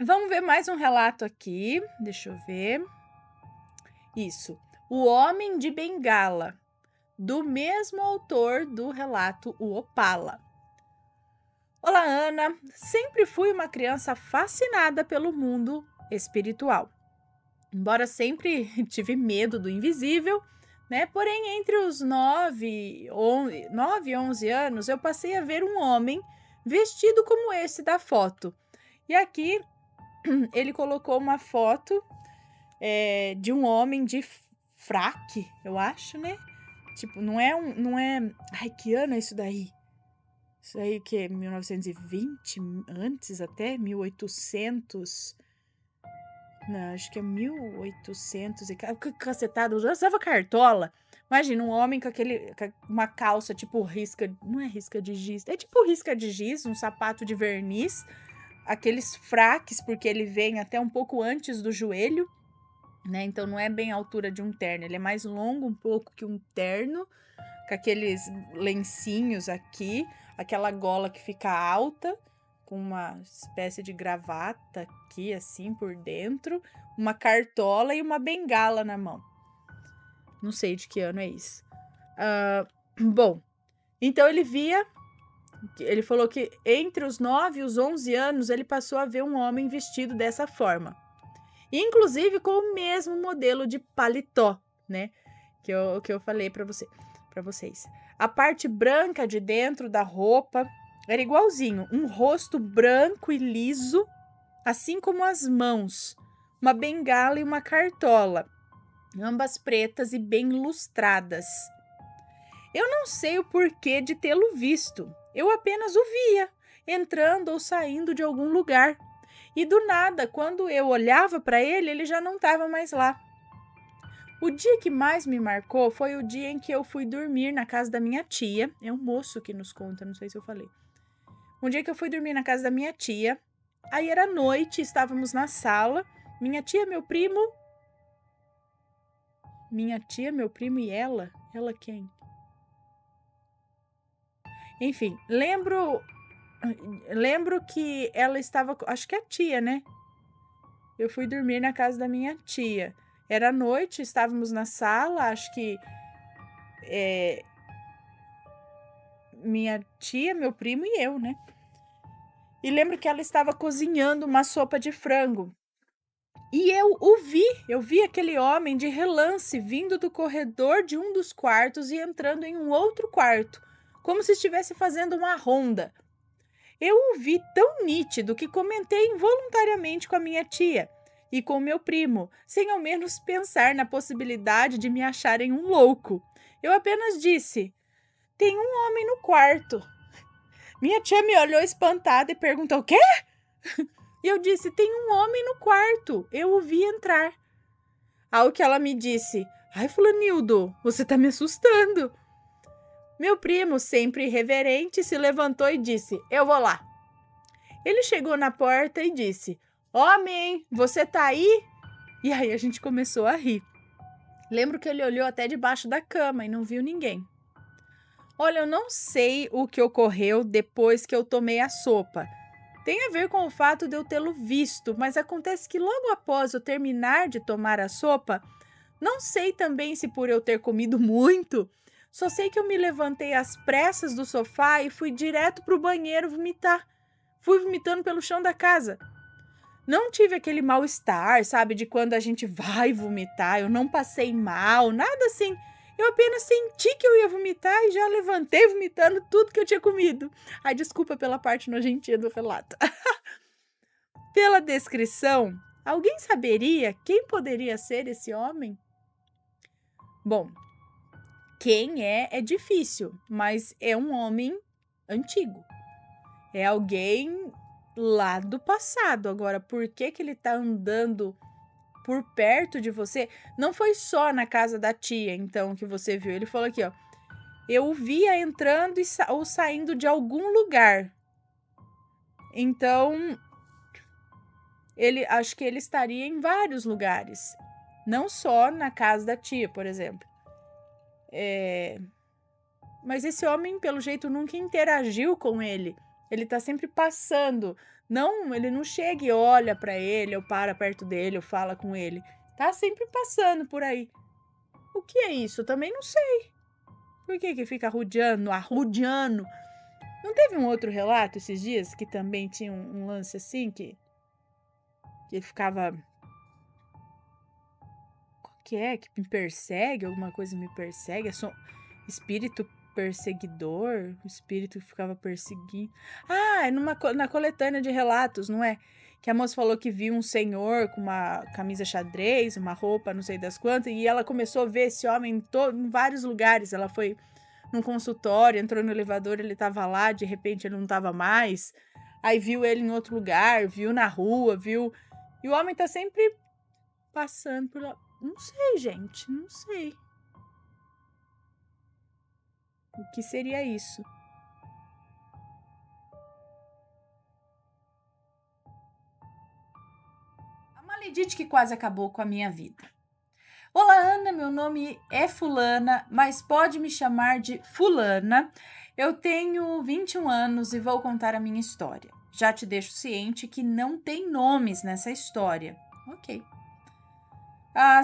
Vamos ver mais um relato aqui. Deixa eu ver. Isso. O Homem de Bengala, do mesmo autor do relato O Opala. Olá, Ana. Sempre fui uma criança fascinada pelo mundo espiritual. Embora sempre tive medo do invisível, né? Porém, entre os 9 e 11 anos, eu passei a ver um homem vestido como esse da foto. E aqui ele colocou uma foto de um homem de fraque, eu acho, né? Tipo, não é... Ai, que ano é isso daí? Isso aí que é 1920, antes até 1800. Não, acho que é 1800 e cacetada, usava cartola. Imagina um homem com uma calça tipo risca, não é risca de giz, é tipo risca de giz, um sapato de verniz, aqueles fraques, porque ele vem até um pouco antes do joelho, né? Então não é bem a altura de um terno, ele é mais longo um pouco que um terno, com aqueles lencinhos aqui, aquela gola que fica alta, com uma espécie de gravata aqui, assim, por dentro, uma cartola e uma bengala na mão. Não sei de que ano é isso. Bom, então ele falou que entre os 9 e os 11 anos, ele passou a ver um homem vestido dessa forma. Inclusive com o mesmo modelo de paletó, né? Que eu falei para vocês. A parte branca de dentro da roupa era igualzinho, um rosto branco e liso, assim como as mãos, uma bengala e uma cartola, ambas pretas e bem lustradas. Eu não sei o porquê de tê-lo visto, eu apenas o via, entrando ou saindo de algum lugar. E do nada, quando eu olhava para ele, ele já não estava mais lá. O dia que mais me marcou foi o dia em que eu fui dormir na casa da minha tia. É um moço que nos conta, não sei se eu falei. Um dia que eu fui dormir na casa da minha tia. Aí era noite, estávamos na sala. Minha tia, meu primo e ela. Ela quem? Enfim, lembro que ela estava, acho que é a tia, né? Eu fui dormir na casa da minha tia. Era noite, estávamos na sala, acho que minha tia, meu primo e eu, né? E lembro que ela estava cozinhando uma sopa de frango. E eu vi aquele homem de relance vindo do corredor de um dos quartos e entrando em um outro quarto, como se estivesse fazendo uma ronda. Eu o vi tão nítido que comentei involuntariamente com a minha tia e com meu primo, sem ao menos pensar na possibilidade de me acharem um louco. Eu apenas disse: tem um homem no quarto. Minha tia me olhou espantada e perguntou: o quê? E eu disse: tem um homem no quarto, eu o vi entrar. Ao que ela me disse: ai, Fulanildo, você tá me assustando. Meu primo, sempre irreverente, se levantou e disse: eu vou lá. Ele chegou na porta e disse: homem, você tá aí? E aí a gente começou a rir. Lembro que ele olhou até debaixo da cama e não viu ninguém. Olha, eu não sei o que ocorreu depois que eu tomei a sopa. Tem a ver com o fato de eu tê-lo visto, mas acontece que logo após eu terminar de tomar a sopa, não sei também se por eu ter comido muito, só sei que eu me levantei às pressas do sofá e fui direto para o banheiro vomitar. Fui vomitando pelo chão da casa. Não tive aquele mal-estar, sabe, de quando a gente vai vomitar. Eu não passei mal, nada assim. Eu apenas senti que eu ia vomitar e já levantei vomitando tudo que eu tinha comido. Ai, desculpa pela parte nojentinha do relato. Pela descrição, alguém saberia quem poderia ser esse homem? Bom, quem é difícil, mas é um homem antigo. É alguém lá do passado. Agora, por que ele tá andando por perto de você? Não foi só na casa da tia, então, que você viu. Ele falou aqui, ó. Eu o via entrando ou saindo de algum lugar. Então, acho que ele estaria em vários lugares. Não só na casa da tia, por exemplo. Mas esse homem, pelo jeito, nunca interagiu com ele. Ele tá sempre passando Não, ele não chega e olha pra ele, ou para perto dele, ou fala com ele. Tá sempre passando por aí. O que é isso? Eu também não sei. Por que fica arrodeando? Não teve um outro relato esses dias que também tinha um lance assim, que ele ficava... Qual que é? Que me persegue? Alguma coisa me persegue? Espírito perseguidor? O espírito que ficava perseguindo. Ah, é na coletânea de relatos, não é? Que a moça falou que viu um senhor com uma camisa xadrez, uma roupa, não sei das quantas, e ela começou a ver esse homem em vários lugares. Ela foi num consultório, entrou no elevador, ele tava lá, de repente ele não tava mais. Aí viu ele em outro lugar, viu na rua, viu... E o homem tá sempre passando por lá. Não sei, gente, não sei. O que seria isso? A maledite que quase acabou com a minha vida. Olá, Ana, meu nome é Fulana, mas pode me chamar de Fulana. Eu tenho 21 anos e vou contar a minha história. Já te deixo ciente que não tem nomes nessa história. Ok.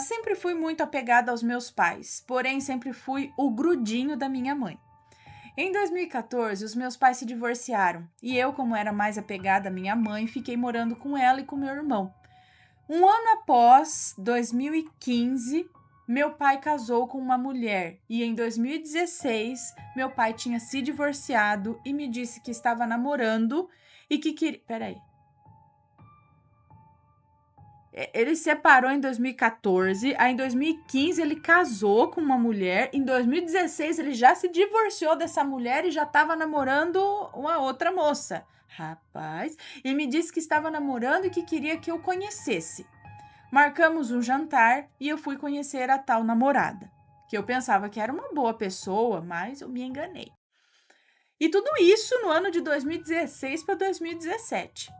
Sempre fui muito apegada aos meus pais, porém sempre fui o grudinho da minha mãe. Em 2014, os meus pais se divorciaram e eu, como era mais apegada à minha mãe, fiquei morando com ela e com meu irmão. Um ano após, 2015, meu pai casou com uma mulher e em 2016, meu pai tinha se divorciado e me disse que estava namorando e que queria... Peraí. Ele separou em 2014, aí em 2015 ele casou com uma mulher, em 2016 ele já se divorciou dessa mulher e já estava namorando uma outra moça. Rapaz, e me disse que estava namorando e que queria que eu conhecesse. Marcamos um jantar e eu fui conhecer a tal namorada, que eu pensava que era uma boa pessoa, mas eu me enganei. E tudo isso no ano de 2016 para 2017.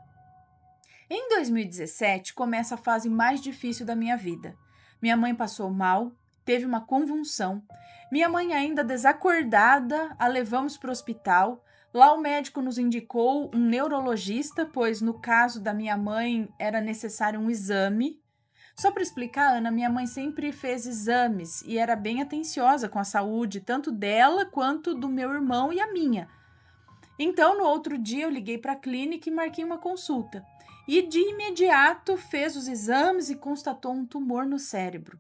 Em 2017, começa a fase mais difícil da minha vida. Minha mãe passou mal, teve uma convulsão. Minha mãe, ainda desacordada, a levamos para o hospital. Lá o médico nos indicou um neurologista, pois no caso da minha mãe era necessário um exame. Só para explicar, Ana, minha mãe sempre fez exames e era bem atenciosa com a saúde, tanto dela quanto do meu irmão e a minha. Então, no outro dia, eu liguei para a clínica e marquei uma consulta. E de imediato fez os exames e constatou um tumor no cérebro.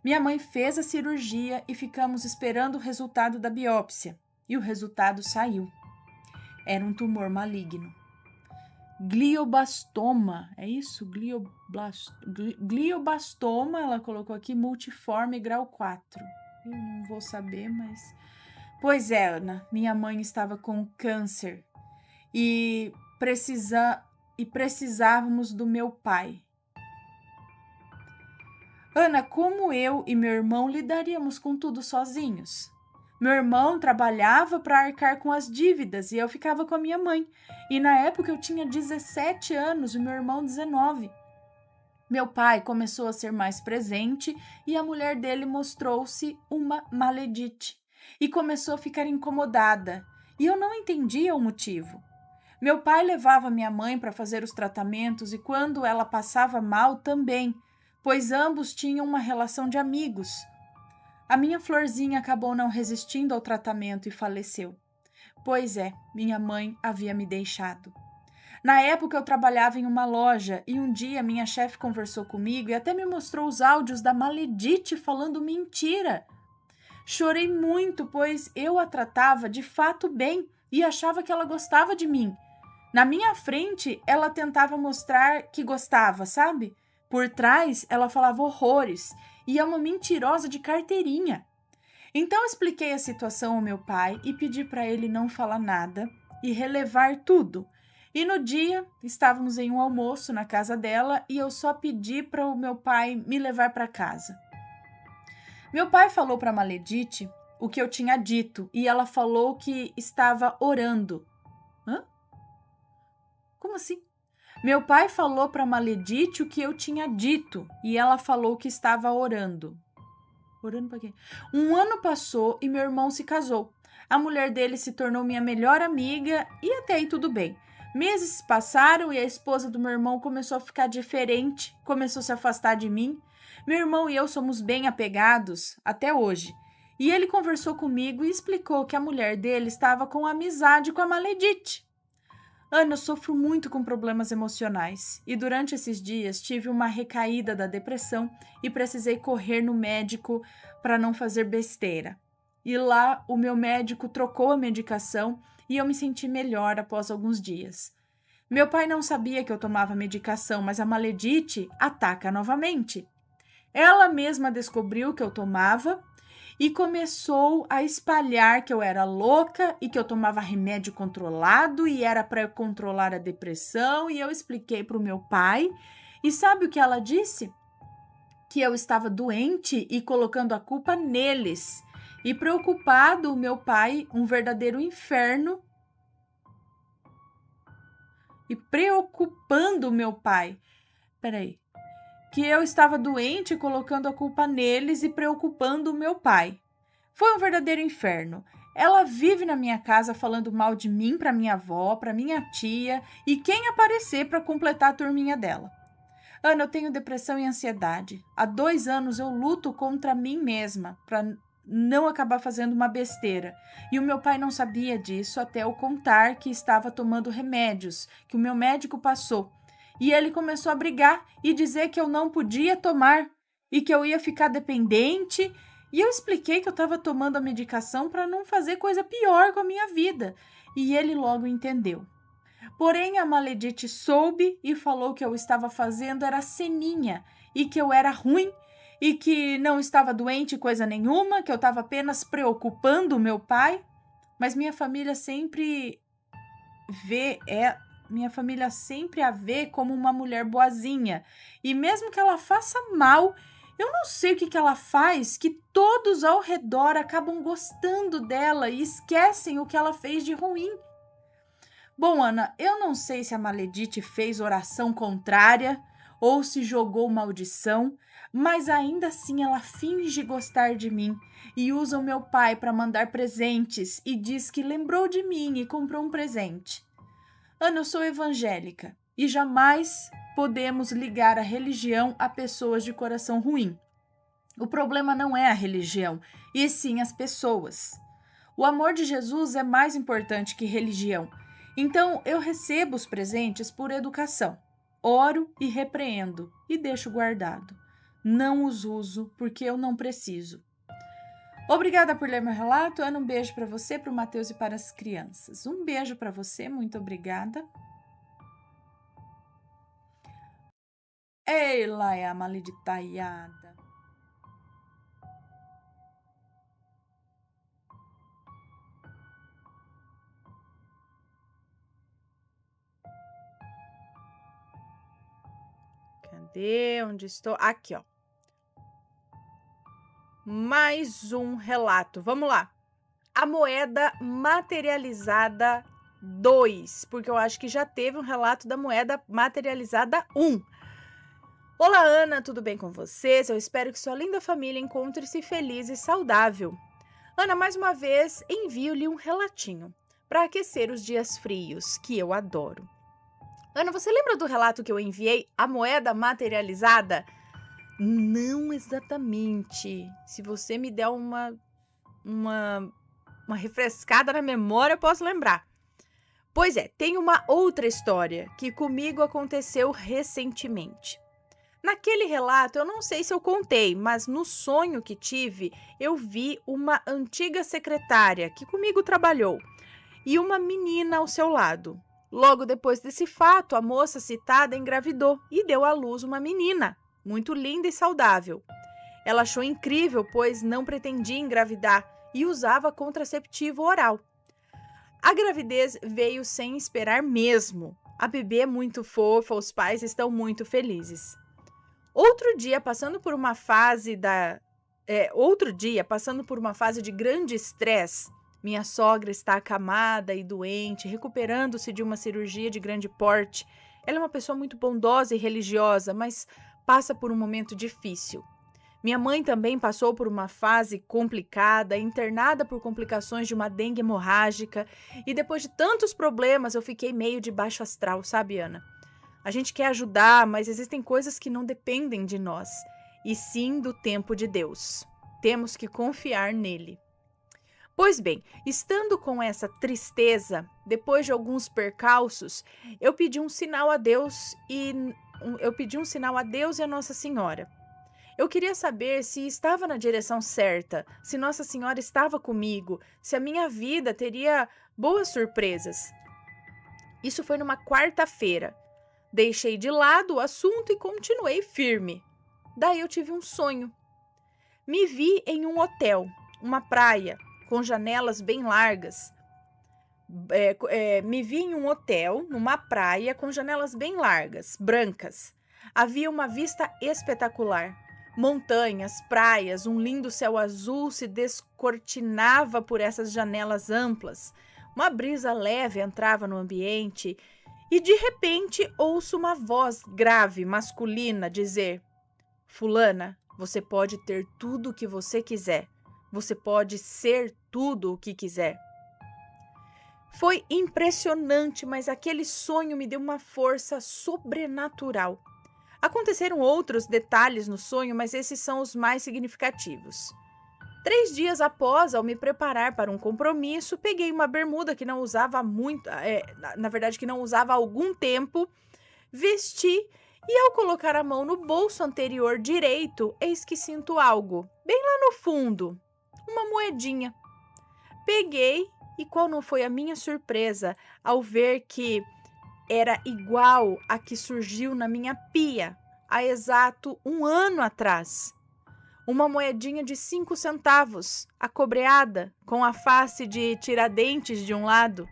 Minha mãe fez a cirurgia e ficamos esperando o resultado da biópsia. E o resultado saiu. Era um tumor maligno. Glioblastoma, é isso? Glioblastoma, ela colocou aqui, multiforme grau 4. Eu não vou saber, mas... Pois é, Ana, minha mãe estava com câncer e precisávamos do meu pai. Ana, como eu e meu irmão lidaríamos com tudo sozinhos? Meu irmão trabalhava para arcar com as dívidas e eu ficava com a minha mãe. E na época eu tinha 17 anos e meu irmão 19. Meu pai começou a ser mais presente e a mulher dele mostrou-se uma maledite e começou a ficar incomodada. E eu não entendia o motivo. Meu pai levava minha mãe para fazer os tratamentos e quando ela passava mal também, pois ambos tinham uma relação de amigos. A minha florzinha acabou não resistindo ao tratamento e faleceu. Pois é, minha mãe havia me deixado. Na época eu trabalhava em uma loja e um dia minha chefe conversou comigo e até me mostrou os áudios da maledite falando mentira. Chorei muito, pois eu a tratava de fato bem e achava que ela gostava de mim. Na minha frente, ela tentava mostrar que gostava, sabe? Por trás, ela falava horrores e é uma mentirosa de carteirinha. Então expliquei a situação ao meu pai e pedi para ele não falar nada e relevar tudo. E no dia, estávamos em um almoço na casa dela e eu só pedi para o meu pai me levar para casa. Meu pai falou para a maledite o que eu tinha dito e ela falou que estava orando. Hã? Como assim? Meu pai falou para a maledite o que eu tinha dito e ela falou que estava orando. Orando para quê? Um ano passou e meu irmão se casou. A mulher dele se tornou minha melhor amiga e até aí tudo bem. Meses se passaram e a esposa do meu irmão começou a ficar diferente, começou a se afastar de mim. Meu irmão e eu somos bem apegados até hoje. E ele conversou comigo e explicou que a mulher dele estava com amizade com a Maledite. Ana, eu sofro muito com problemas emocionais e durante esses dias tive uma recaída da depressão e precisei correr no médico para não fazer besteira. E lá o meu médico trocou a medicação e eu me senti melhor após alguns dias. Meu pai não sabia que eu tomava medicação, mas a Maledite ataca novamente. Ela mesma descobriu que eu tomava e começou a espalhar que eu era louca e que eu tomava remédio controlado e era para controlar a depressão, e eu expliquei para o meu pai. E sabe o que ela disse? Que eu estava doente e colocando a culpa neles. E preocupado, o meu pai, um verdadeiro inferno, e preocupando o meu pai. Peraí. Que eu estava doente, colocando a culpa neles e preocupando o meu pai. Foi um verdadeiro inferno. Ela vive na minha casa falando mal de mim para minha avó, para minha tia e quem aparecer para completar a turminha dela. Ana, eu tenho depressão e ansiedade. Há 2 anos eu luto contra mim mesma para não acabar fazendo uma besteira. E o meu pai não sabia disso até eu contar que estava tomando remédios que o meu médico passou. E ele começou a brigar e dizer que eu não podia tomar e que eu ia ficar dependente. E eu expliquei que eu estava tomando a medicação para não fazer coisa pior com a minha vida. E ele logo entendeu. Porém, a Maledite soube e falou que eu estava fazendo era ceninha e que eu era ruim e que não estava doente coisa nenhuma, que eu estava apenas preocupando o meu pai. Mas minha família sempre a vê como uma mulher boazinha. E mesmo que ela faça mal, eu não sei o que ela faz, que todos ao redor acabam gostando dela e esquecem o que ela fez de ruim. Bom, Ana, eu não sei se a Maledite fez oração contrária ou se jogou maldição, mas ainda assim ela finge gostar de mim e usa o meu pai para mandar presentes e diz que lembrou de mim e comprou um presente. Ana, eu sou evangélica e jamais podemos ligar a religião a pessoas de coração ruim. O problema não é a religião, e sim as pessoas. O amor de Jesus é mais importante que religião. Então, eu recebo os presentes por educação. Oro e repreendo e deixo guardado. Não os uso porque eu não preciso. Obrigada por ler meu relato. Ana, um beijo para você, para o Matheus e para as crianças. Um beijo para você, muito obrigada. Ei, lá é a maleditaiada. Cadê? Onde estou? Aqui, ó. Mais um relato. Vamos lá. A moeda materializada 2, porque eu acho que já teve um relato da moeda materializada 1. Olá, Ana, tudo bem com vocês? Eu espero que sua linda família encontre-se feliz e saudável. Ana, mais uma vez, envio-lhe um relatinho para aquecer os dias frios, que eu adoro. Ana, você lembra do relato que eu enviei, a moeda materializada? Não exatamente. Se você me der uma refrescada na memória, eu posso lembrar. Pois é, tem uma outra história que comigo aconteceu recentemente. Naquele relato, eu não sei se eu contei, mas no sonho que tive, eu vi uma antiga secretária que comigo trabalhou e uma menina ao seu lado. Logo depois desse fato, a moça citada engravidou e deu à luz uma menina, muito linda e saudável. Ela achou incrível, pois não pretendia engravidar e usava contraceptivo oral. A gravidez veio sem esperar mesmo. A bebê é muito fofa, os pais estão muito felizes. Outro dia, passando por uma fase de grande estresse, minha sogra está acamada e doente, recuperando-se de uma cirurgia de grande porte. Ela é uma pessoa muito bondosa e religiosa, mas passa por um momento difícil. Minha mãe também passou por uma fase complicada, internada por complicações de uma dengue hemorrágica, e depois de tantos problemas eu fiquei meio de baixo astral, sabe, Ana? A gente quer ajudar, mas existem coisas que não dependem de nós, e sim do tempo de Deus. Temos que confiar nele. Pois bem, estando com essa tristeza, depois de alguns percalços, eu pedi um sinal a Deus e a Nossa Senhora. Eu queria saber se estava na direção certa, se Nossa Senhora estava comigo, se a minha vida teria boas surpresas. Isso foi numa quarta-feira. Deixei de lado o assunto e continuei firme. Daí eu tive um sonho. Me vi em um hotel, uma praia, com janelas bem largas. Me vi em um hotel, numa praia, com janelas bem largas, brancas. Havia uma vista espetacular. Montanhas, praias, um lindo céu azul se descortinava por essas janelas amplas. Uma brisa leve entrava no ambiente e de repente ouço uma voz grave, masculina, dizer: Fulana, você pode ter tudo o que você quiser. Você pode ser tudo o que quiser. Foi impressionante, mas aquele sonho me deu uma força sobrenatural. Aconteceram outros detalhes no sonho, mas esses são os mais significativos. 3 dias após, ao me preparar para um compromisso, peguei uma bermuda que não usava muito, na verdade, que não usava há algum tempo, vesti e, ao colocar a mão no bolso anterior direito, eis que sinto algo, bem lá no fundo, uma moedinha. Peguei e qual não foi a minha surpresa ao ver que era igual a que surgiu na minha pia há exato 1 ano atrás. Uma moedinha de 5 centavos, acobreada, com a face de Tiradentes de um lado.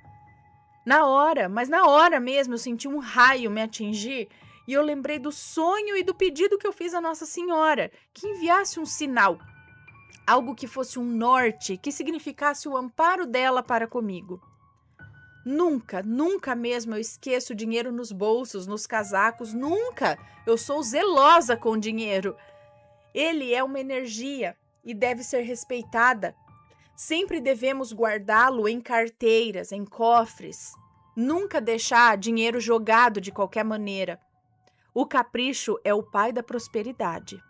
Mas na hora mesmo, eu senti um raio me atingir e eu lembrei do sonho e do pedido que eu fiz à Nossa Senhora, que enviasse um sinal, algo que fosse um norte, que significasse o amparo dela para comigo. Nunca, nunca mesmo eu esqueço dinheiro nos bolsos, nos casacos, nunca! Eu sou zelosa com dinheiro. Ele é uma energia e deve ser respeitada. Sempre devemos guardá-lo em carteiras, em cofres. Nunca deixar dinheiro jogado de qualquer maneira. O capricho é o pai da prosperidade.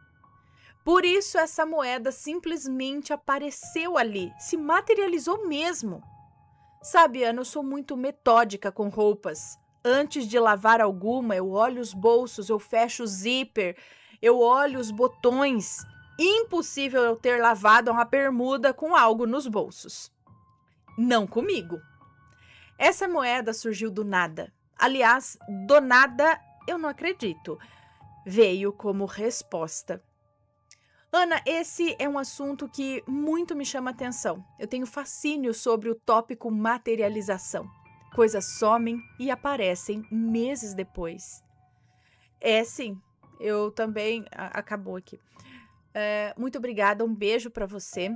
Por isso essa moeda simplesmente apareceu ali, se materializou mesmo. Sabe, Ana, eu sou muito metódica com roupas. Antes de lavar alguma, eu olho os bolsos, eu fecho o zíper, eu olho os botões. Impossível eu ter lavado uma bermuda com algo nos bolsos. Não comigo. Essa moeda surgiu do nada. Aliás, do nada eu não acredito. Veio como resposta. Ana, esse é um assunto que muito me chama atenção. Eu tenho fascínio sobre o tópico materialização. Coisas somem e aparecem meses depois. Sim, eu também. Acabou aqui. Muito obrigada, um beijo para você.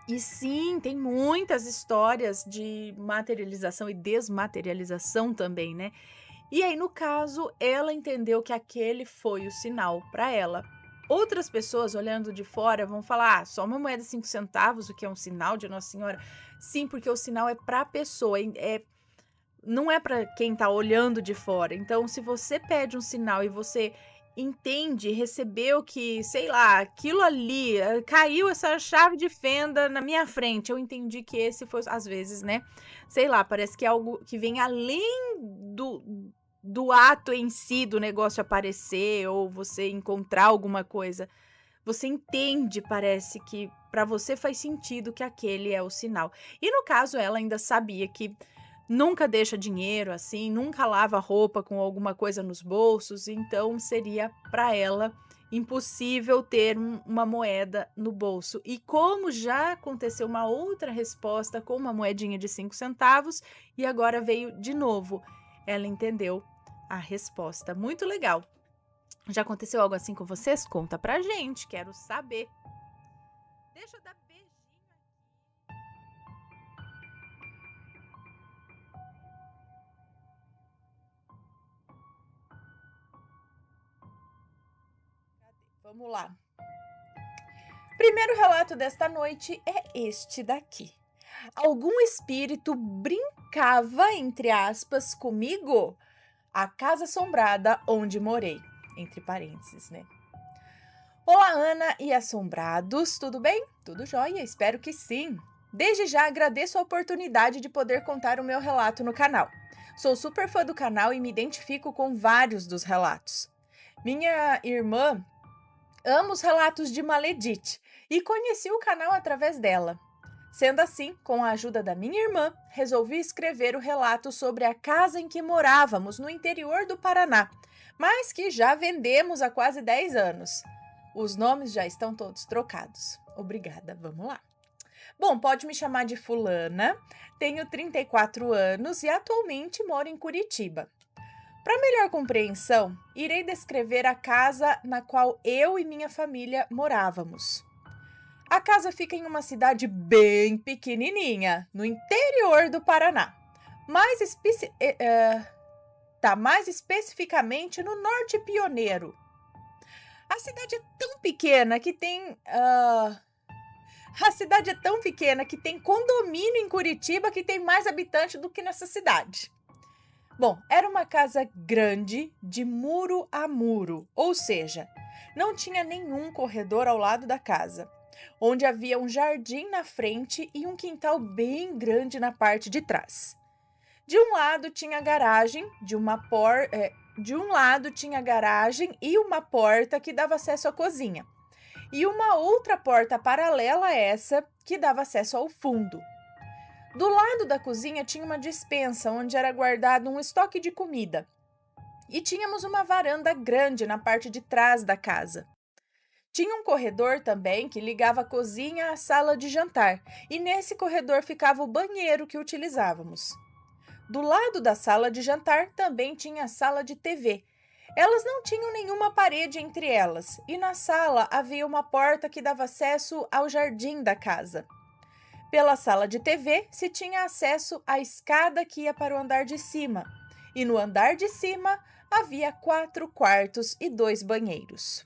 E sim, tem muitas histórias de materialização e desmaterialização também, né? E aí, no caso, ela entendeu que aquele foi o sinal para ela. Outras pessoas olhando de fora vão falar: só uma moeda de 5 centavos, o que é um sinal de Nossa Senhora? Sim, porque o sinal é para a pessoa, não é para quem tá olhando de fora. Então, se você pede um sinal e você entende, recebeu que, sei lá, aquilo ali, caiu essa chave de fenda na minha frente, eu entendi que esse foi, às vezes, né? Sei lá, parece que é algo que vem além do ato em si do negócio aparecer ou você encontrar alguma coisa. Você entende, parece que para você faz sentido que aquele é o sinal. E no caso, ela ainda sabia que nunca deixa dinheiro assim, nunca lava roupa com alguma coisa nos bolsos, então seria para ela impossível ter uma moeda no bolso. E como já aconteceu uma outra resposta com uma moedinha de 5 centavos e agora veio de novo, ela entendeu a resposta. Muito legal. Já aconteceu algo assim com vocês? Conta pra gente, quero saber. Deixa eu dar beijinho. Cadê? Vamos lá. primeiro relato desta noite é este daqui. Algum espírito brincava, entre aspas, comigo? A casa assombrada onde morei. Entre parênteses, né? Olá, Ana e assombrados, tudo bem? Tudo jóia? Espero que sim. Desde já agradeço a oportunidade de poder contar o meu relato no canal. Sou super fã do canal e me identifico com vários dos relatos. Minha irmã ama os relatos de Maledite e conheci o canal através dela. Sendo assim, com a ajuda da minha irmã, resolvi escrever o relato sobre a casa em que morávamos no interior do Paraná, mas que já vendemos há quase 10 anos. Os nomes já estão todos trocados. Obrigada, vamos lá. Bom, pode me chamar de Fulana, tenho 34 anos e atualmente moro em Curitiba. Para melhor compreensão, irei descrever a casa na qual eu e minha família morávamos. A casa fica em uma cidade bem pequenininha, no interior do Paraná, mais especificamente no Norte Pioneiro. A cidade é tão pequena que tem condomínio em Curitiba que tem mais habitantes do que nessa cidade. Bom, era uma casa grande, de muro a muro, ou seja, não tinha nenhum corredor ao lado da casa, onde havia um jardim na frente e um quintal bem grande na parte de trás. De um lado tinha garagem, de um lado tinha garagem e uma porta que dava acesso à cozinha, e uma outra porta paralela a essa que dava acesso ao fundo. Do lado da cozinha tinha uma despensa onde era guardado um estoque de comida. E tínhamos uma varanda grande na parte de trás da casa. Tinha um corredor também que ligava a cozinha à sala de jantar, e nesse corredor ficava o banheiro que utilizávamos. Do lado da sala de jantar também tinha a sala de TV. Elas não tinham nenhuma parede entre elas, e na sala havia uma porta que dava acesso ao jardim da casa. Pela sala de TV se tinha acesso à escada que ia para o andar de cima, e no andar de cima havia 4 quartos e 2 banheiros.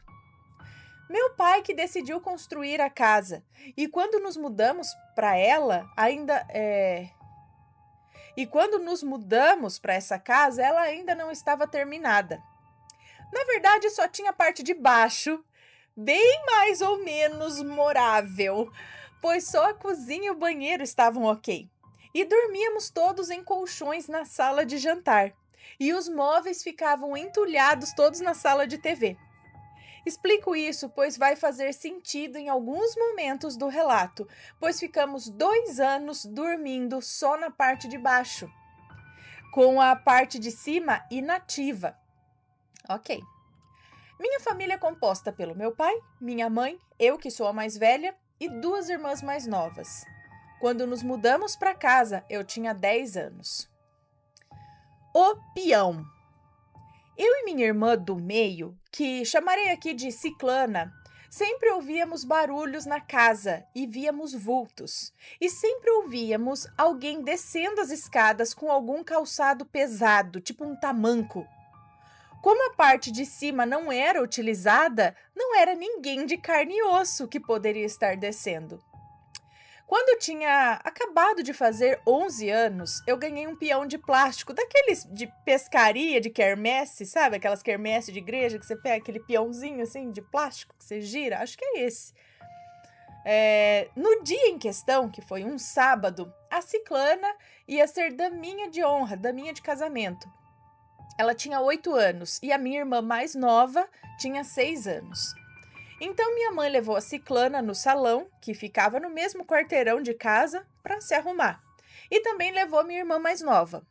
Meu pai que decidiu construir a casa, e quando nos mudamos para essa casa, ela ainda não estava terminada. Na verdade, só tinha a parte de baixo, bem mais ou menos morável, pois só a cozinha e o banheiro estavam ok. E dormíamos todos em colchões na sala de jantar, e os móveis ficavam entulhados todos na sala de TV. Explico isso, pois vai fazer sentido em alguns momentos do relato, pois ficamos 2 anos dormindo só na parte de baixo, com a parte de cima inativa. Ok. Minha família é composta pelo meu pai, minha mãe, eu que sou a mais velha, e 2 irmãs mais novas. Quando nos mudamos para casa, eu tinha 10 anos. O peão. Eu e minha irmã do meio, que chamarei aqui de Ciclana, sempre ouvíamos barulhos na casa e víamos vultos. E sempre ouvíamos alguém descendo as escadas com algum calçado pesado, tipo um tamanco. Como a parte de cima não era utilizada, não era ninguém de carne e osso que poderia estar descendo. Quando eu tinha acabado de fazer 11 anos, eu ganhei um peão de plástico, daqueles de pescaria, de quermesse, sabe? Aquelas quermesse de igreja que você pega aquele peãozinho assim de plástico que você gira, acho que é esse. No dia em questão, que foi um sábado, a Ciclana ia ser daminha de honra, daminha de casamento. Ela tinha 8 anos e a minha irmã mais nova tinha 6 anos. Então minha mãe levou a Ciclana no salão, que ficava no mesmo quarteirão de casa, para se arrumar. E também levou minha irmã mais nova.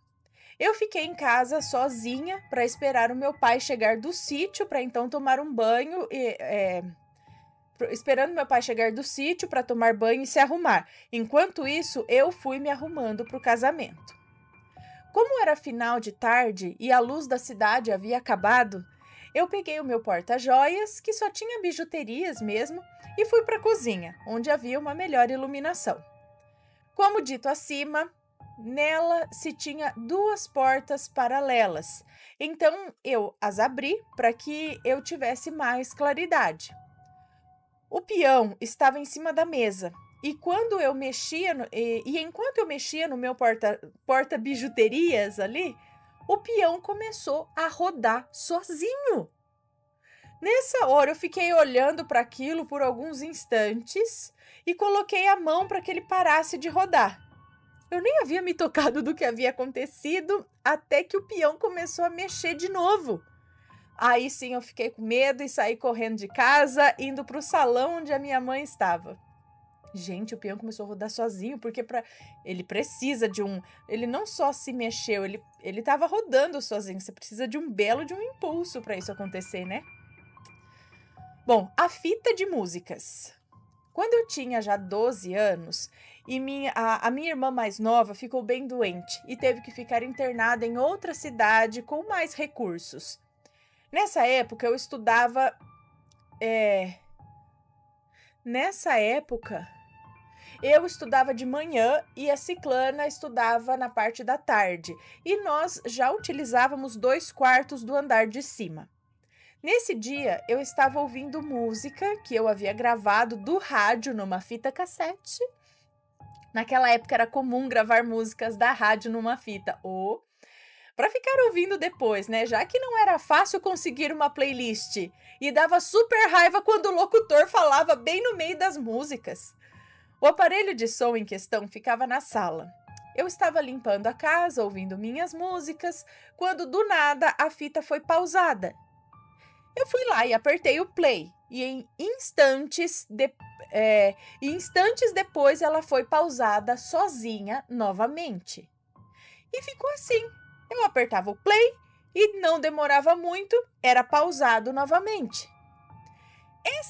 Eu fiquei em casa sozinha para esperar o meu pai chegar do sítio para então tomar um banho esperando meu pai chegar do sítio para tomar banho e se arrumar. Enquanto isso, eu fui me arrumando para o casamento. Como era final de tarde e a luz da cidade havia acabado, eu peguei o meu porta-joias, que só tinha bijuterias mesmo, e fui para a cozinha, onde havia uma melhor iluminação. Como dito acima, nela se tinha 2 portas paralelas, então eu as abri para que eu tivesse mais claridade. O peão estava em cima da mesa. E quando eu mexia enquanto eu mexia no meu porta bijuterias ali, o peão começou a rodar sozinho. Nessa hora eu fiquei olhando para aquilo por alguns instantes e coloquei a mão para que ele parasse de rodar. Eu nem havia me tocado do que havia acontecido até que o peão começou a mexer de novo. Aí sim eu fiquei com medo e saí correndo de casa, indo para o salão onde a minha mãe estava. Gente, o peão começou a rodar sozinho, porque ele precisa de um. Ele não só se mexeu, ele estava rodando sozinho. Você precisa de um belo de um impulso para isso acontecer, né? Bom, a fita de músicas. Quando eu tinha já 12 anos e a minha irmã mais nova ficou bem doente e teve que ficar internada em outra cidade com mais recursos. Nessa época eu estudava. Nessa época eu estudava de manhã e a ciclana estudava na parte da tarde e nós já utilizávamos 2/4 do andar de cima. Nesse dia, eu estava ouvindo música que eu havia gravado do rádio numa fita cassete. Naquela época era comum gravar músicas da rádio numa fita, ou para ficar ouvindo depois, né? Já que não era fácil conseguir uma playlist e dava super raiva quando o locutor falava bem no meio das músicas. O aparelho de som em questão ficava na sala. Eu estava limpando a casa, ouvindo minhas músicas, quando do nada a fita foi pausada. Eu fui lá e apertei o play e instantes depois ela foi pausada sozinha novamente. E ficou assim. Eu apertava o play e não demorava muito, era pausado novamente.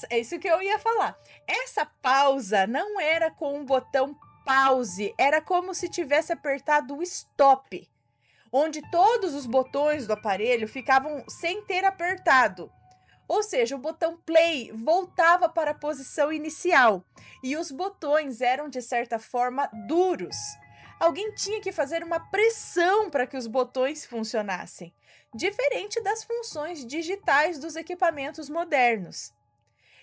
É isso que eu ia falar. Essa pausa não era com o botão pause, era como se tivesse apertado o stop, onde todos os botões do aparelho ficavam sem ter apertado. Ou seja, o botão play voltava para a posição inicial e os botões eram, de certa forma, duros. Alguém tinha que fazer uma pressão para que os botões funcionassem, diferente das funções digitais dos equipamentos modernos.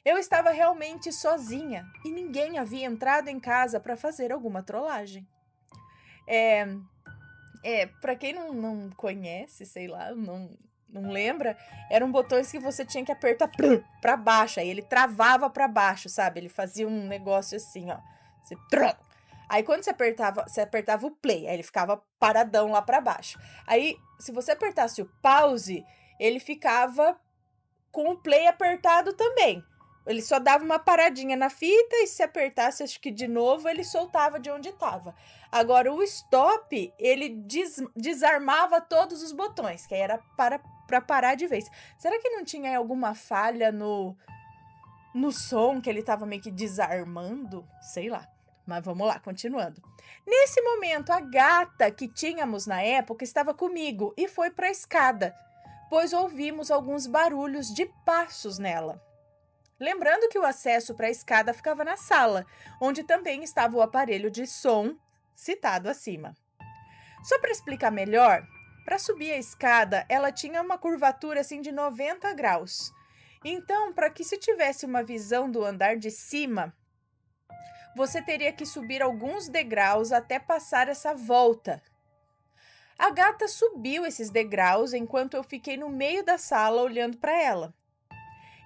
Eu estava realmente sozinha e ninguém havia entrado em casa para fazer alguma trollagem. Para quem não conhece, sei lá, não lembra, eram botões que você tinha que apertar para baixo, aí ele travava para baixo, sabe? Ele fazia um negócio assim, ó. Aí quando você apertava o play, aí ele ficava paradão lá para baixo. Aí, se você apertasse o pause, ele ficava com o play apertado também. Ele só dava uma paradinha na fita e se apertasse, acho que de novo, ele soltava de onde estava. Agora, o stop, ele desarmava todos os botões, que aí era para parar de vez. Será que não tinha alguma falha no som que ele estava meio que desarmando? Sei lá. Mas vamos lá, continuando. Nesse momento, a gata que tínhamos na época estava comigo e foi para a escada, pois ouvimos alguns barulhos de passos nela. Lembrando que o acesso para a escada ficava na sala, onde também estava o aparelho de som citado acima. Só para explicar melhor, para subir a escada, ela tinha uma curvatura assim de 90 graus. Então, para que se tivesse uma visão do andar de cima, você teria que subir alguns degraus até passar essa volta. A gata subiu esses degraus enquanto eu fiquei no meio da sala olhando para ela.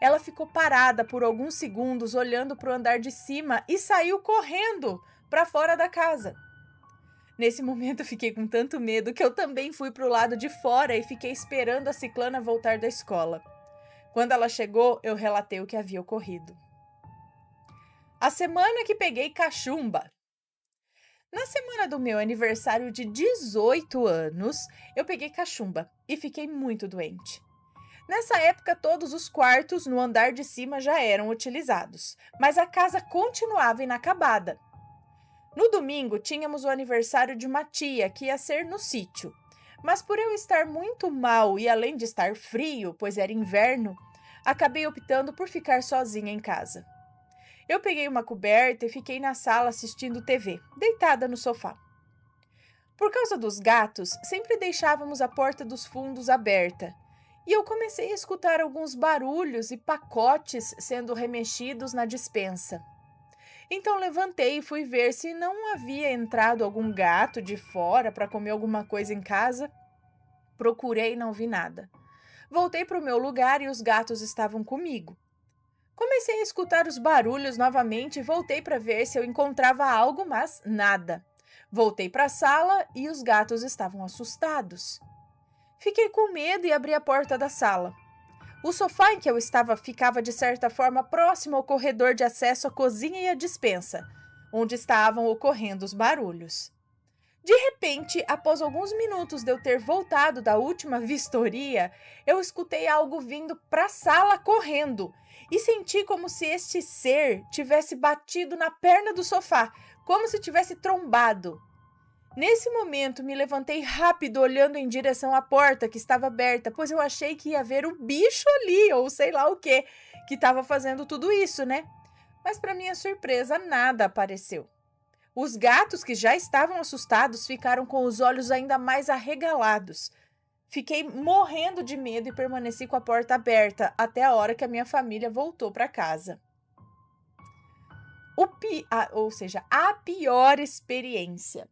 Ela ficou parada por alguns segundos olhando para o andar de cima e saiu correndo para fora da casa. Nesse momento eu fiquei com tanto medo que eu também fui para o lado de fora e fiquei esperando a ciclana voltar da escola. Quando ela chegou, eu relatei o que havia ocorrido. A semana que peguei cachumba. Na semana do meu aniversário de 18 anos, eu peguei cachumba e fiquei muito doente. Nessa época, todos os quartos no andar de cima já eram utilizados, mas a casa continuava inacabada. No domingo, tínhamos o aniversário de uma tia que ia ser no sítio, mas por eu estar muito mal e além de estar frio, pois era inverno, acabei optando por ficar sozinha em casa. Eu peguei uma coberta e fiquei na sala assistindo TV, deitada no sofá. Por causa dos gatos, sempre deixávamos a porta dos fundos aberta. e eu comecei a escutar alguns barulhos e pacotes sendo remexidos na despensa. Então levantei e fui ver se não havia entrado algum gato de fora para comer alguma coisa em casa. Procurei e não vi nada. Voltei para o meu lugar e os gatos estavam comigo. Comecei a escutar os barulhos novamente e voltei para ver se eu encontrava algo, mas nada. Voltei para a sala e os gatos estavam assustados. Fiquei com medo e abri a porta da sala. O sofá em que eu estava ficava de certa forma próximo ao corredor de acesso à cozinha e à despensa, onde estavam ocorrendo os barulhos. De repente, após alguns minutos de eu ter voltado da última vistoria, eu escutei algo vindo para a sala correndo e senti como se este ser tivesse batido na perna do sofá, como se tivesse trombado. Nesse momento, me levantei rápido, olhando em direção à porta que estava aberta, pois eu achei que ia ver o bicho ali, ou sei lá o que estava fazendo tudo isso, né? Mas, para minha surpresa, nada apareceu. Os gatos, que já estavam assustados, ficaram com os olhos ainda mais arregalados. Fiquei morrendo de medo e permaneci com a porta aberta até a hora que a minha família voltou para casa. A pior experiência.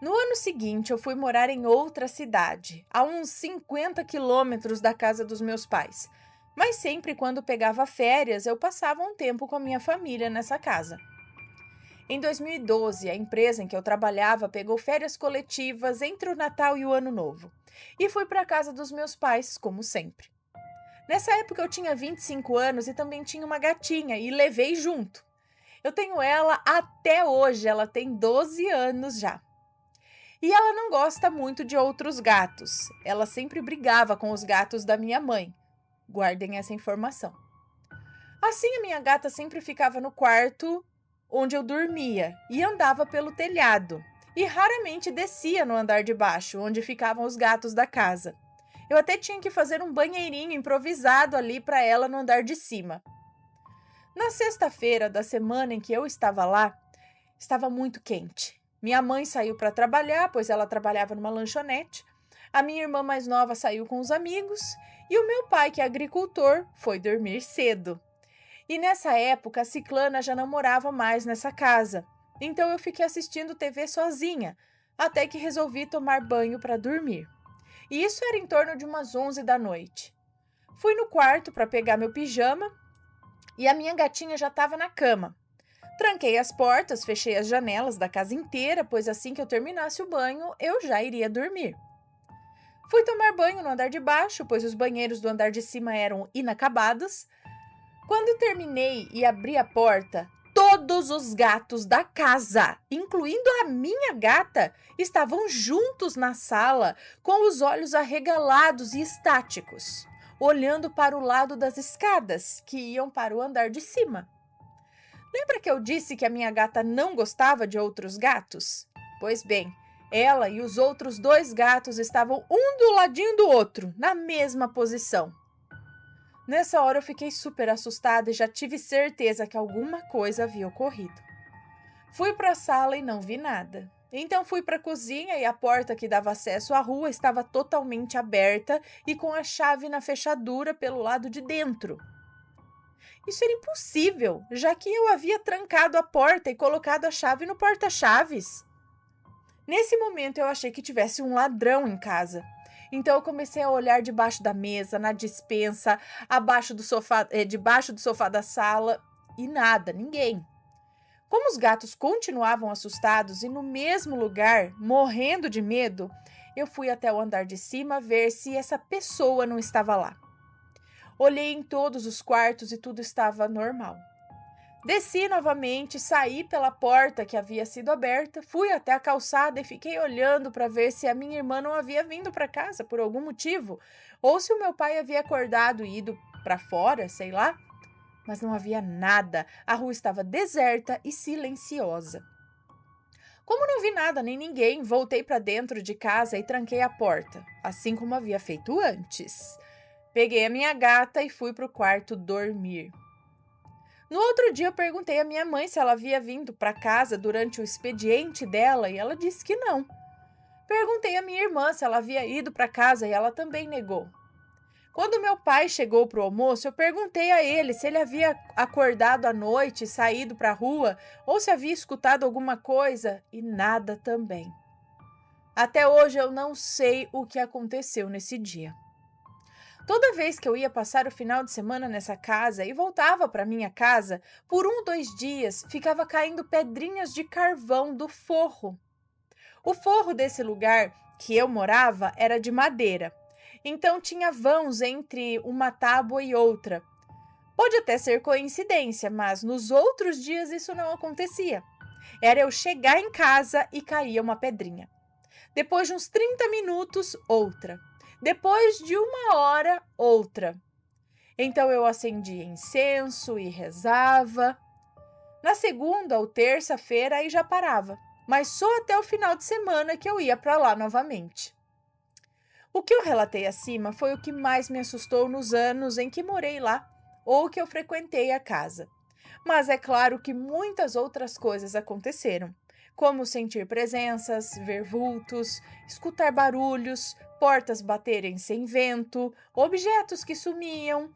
No ano seguinte, eu fui morar em outra cidade, a uns 50 quilômetros da casa dos meus pais. Mas sempre quando pegava férias, eu passava um tempo com a minha família nessa casa. Em 2012, a empresa em que eu trabalhava pegou férias coletivas entre o Natal e o Ano Novo. E fui para a casa dos meus pais, como sempre. Nessa época eu tinha 25 anos e também tinha uma gatinha e levei junto. Eu tenho ela até hoje, ela tem 12 anos já. E ela não gosta muito de outros gatos. Ela sempre brigava com os gatos da minha mãe. Guardem essa informação. Assim, a minha gata sempre ficava no quarto onde eu dormia e andava pelo telhado. E raramente descia no andar de baixo, onde ficavam os gatos da casa. Eu até tinha que fazer um banheirinho improvisado ali para ela no andar de cima. Na sexta-feira da semana em que eu estava lá, estava muito quente. Minha mãe saiu para trabalhar, pois ela trabalhava numa lanchonete. A minha irmã mais nova saiu com os amigos e o meu pai, que é agricultor, foi dormir cedo. E nessa época, a Ciclana já não morava mais nessa casa. Então eu fiquei assistindo TV sozinha, até que resolvi tomar banho para dormir. E isso era em torno de umas 11 da noite. Fui no quarto para pegar meu pijama e a minha gatinha já estava na cama. Tranquei as portas, fechei as janelas da casa inteira, pois assim que eu terminasse o banho, eu já iria dormir. Fui tomar banho no andar de baixo, pois os banheiros do andar de cima eram inacabados. Quando terminei e abri a porta, todos os gatos da casa, incluindo a minha gata, estavam juntos na sala, com os olhos arregalados e estáticos, olhando para o lado das escadas, que iam para o andar de cima. Lembra que eu disse que a minha gata não gostava de outros gatos? Pois bem, ela e os outros 2 gatos estavam um do ladinho do outro, na mesma posição. Nessa hora eu fiquei super assustada e já tive certeza que alguma coisa havia ocorrido. Fui para a sala e não vi nada. Então fui para a cozinha e a porta que dava acesso à rua estava totalmente aberta e com a chave na fechadura pelo lado de dentro. Isso era impossível, já que eu havia trancado a porta e colocado a chave no porta-chaves. Nesse momento eu achei que tivesse um ladrão em casa. Então eu comecei a olhar debaixo da mesa, na despensa, debaixo do sofá da sala e nada, ninguém. Como os gatos continuavam assustados e no mesmo lugar, morrendo de medo, eu fui até o andar de cima ver se essa pessoa não estava lá. Olhei em todos os quartos e tudo estava normal. Desci novamente, saí pela porta que havia sido aberta, fui até a calçada e fiquei olhando para ver se a minha irmã não havia vindo para casa por algum motivo, ou se o meu pai havia acordado e ido para fora, sei lá. Mas não havia nada, a rua estava deserta e silenciosa. Como não vi nada nem ninguém, voltei para dentro de casa e tranquei a porta, assim como havia feito antes. Peguei a minha gata e fui para o quarto dormir. No outro dia eu perguntei à minha mãe se ela havia vindo para casa durante o expediente dela e ela disse que não. Perguntei à minha irmã se ela havia ido para casa e ela também negou. Quando meu pai chegou para o almoço, eu perguntei a ele se ele havia acordado à noite, saído para a rua ou se havia escutado alguma coisa e nada também. Até hoje eu não sei o que aconteceu nesse dia. Toda vez que eu ia passar o final de semana nessa casa e voltava para minha casa, por 1 ou 2 dias ficava caindo pedrinhas de carvão do forro. O forro desse lugar que eu morava era de madeira, então tinha vãos entre uma tábua e outra. Pode até ser coincidência, mas nos outros dias isso não acontecia. Era eu chegar em casa e caía uma pedrinha. Depois de uns 30 minutos, outra. Depois de 1 hora, outra. Então eu acendia incenso e rezava. Na segunda ou terça-feira aí já parava, mas só até o final de semana que eu ia para lá novamente. O que eu relatei acima foi o que mais me assustou nos anos em que morei lá ou que eu frequentei a casa. Mas é claro que muitas outras coisas aconteceram, como sentir presenças, ver vultos, escutar barulhos, portas baterem sem vento, objetos que sumiam.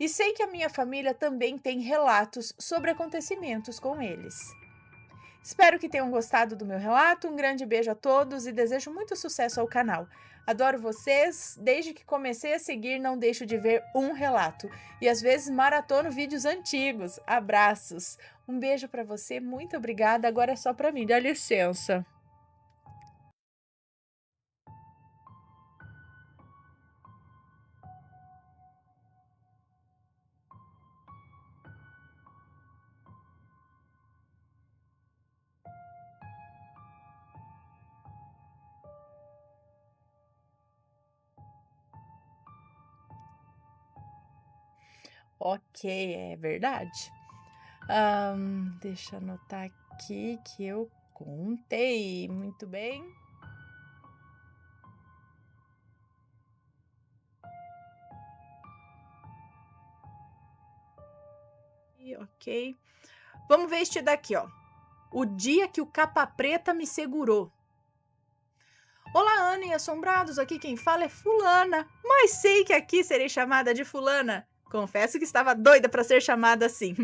E sei que a minha família também tem relatos sobre acontecimentos com eles. Espero que tenham gostado do meu relato. Um grande beijo a todos e desejo muito sucesso ao canal. Adoro vocês. Desde que comecei a seguir, não deixo de ver um relato. E às vezes maratono vídeos antigos. Abraços. Um beijo para você. Muito obrigada. Agora é só para mim. Dá licença. Ok, é verdade. Deixa eu anotar aqui que eu contei. Muito bem. Ok. Vamos ver este daqui, ó. O dia que o capa preta me segurou. Olá, Ana e assombrados, aqui quem fala é fulana, mas sei que aqui serei chamada de fulana. Confesso que estava doida para ser chamada assim.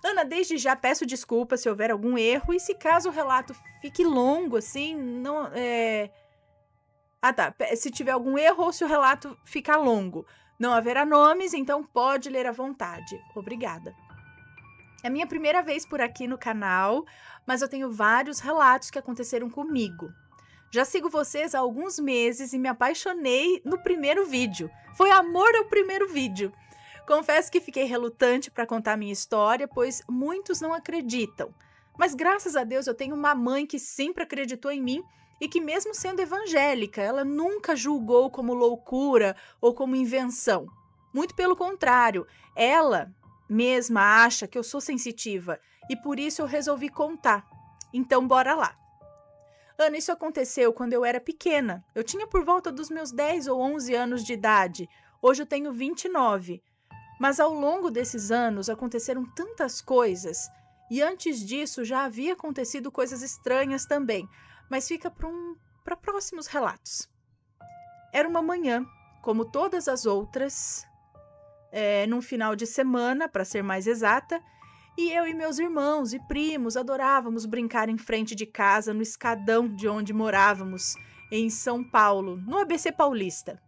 Ana, desde já peço desculpas se houver algum erro e se caso o relato fique longo assim, não se tiver algum erro ou se o relato ficar longo. Não haverá nomes, então pode ler à vontade. Obrigada. É minha primeira vez por aqui no canal, mas eu tenho vários relatos que aconteceram comigo. Já sigo vocês há alguns meses e me apaixonei no primeiro vídeo. Foi amor ao primeiro vídeo. Confesso que fiquei relutante para contar minha história, pois muitos não acreditam. Mas graças a Deus eu tenho uma mãe que sempre acreditou em mim e que mesmo sendo evangélica, ela nunca julgou como loucura ou como invenção. Muito pelo contrário, ela mesma acha que eu sou sensitiva e por isso eu resolvi contar. Então bora lá. Ana, isso aconteceu quando eu era pequena. Eu tinha por volta dos meus 10 ou 11 anos de idade. Hoje eu tenho 29. Mas ao longo desses anos aconteceram tantas coisas. E antes disso já havia acontecido coisas estranhas também. Mas fica para próximos relatos. Era uma manhã, como todas as outras, num final de semana, para ser mais exata, e eu e meus irmãos e primos adorávamos brincar em frente de casa, no escadão de onde morávamos, em São Paulo, no ABC Paulista.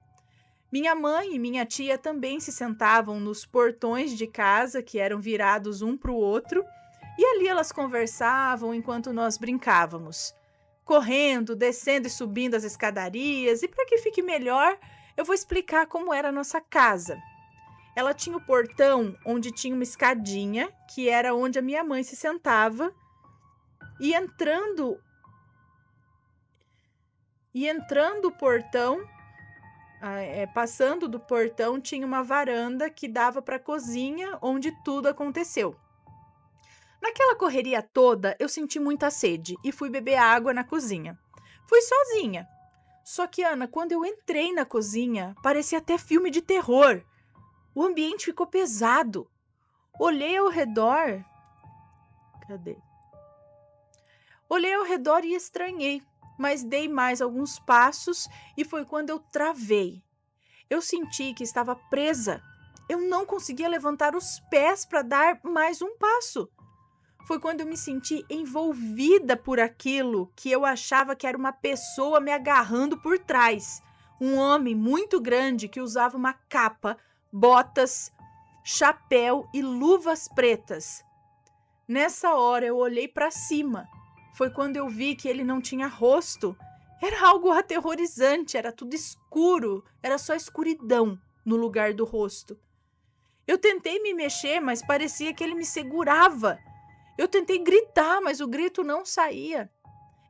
Minha mãe e minha tia também se sentavam nos portões de casa, que eram virados um para o outro, e ali elas conversavam enquanto nós brincávamos, correndo, descendo e subindo as escadarias, e para que fique melhor, eu vou explicar como era a nossa casa. Ela tinha o portão onde tinha uma escadinha, que era onde a minha mãe se sentava, e entrando o portão, passando do portão, tinha uma varanda que dava para a cozinha, onde tudo aconteceu. Naquela correria toda, eu senti muita sede e fui beber água na cozinha. Fui sozinha. Só que, Ana, quando eu entrei na cozinha, parecia até filme de terror. O ambiente ficou pesado. Olhei ao redor. Cadê? Olhei ao redor e estranhei. mas dei mais alguns passos e foi quando eu travei. Eu senti que estava presa. Eu não conseguia levantar os pés para dar mais um passo. Foi quando eu me senti envolvida por aquilo que eu achava que era uma pessoa me agarrando por trás. Um homem muito grande que usava uma capa, botas, chapéu e luvas pretas. Nessa hora eu olhei para cima. Foi quando eu vi que ele não tinha rosto. Era algo aterrorizante, era tudo escuro, era só escuridão no lugar do rosto. Eu tentei me mexer, mas parecia que ele me segurava. Eu tentei gritar, mas o grito não saía.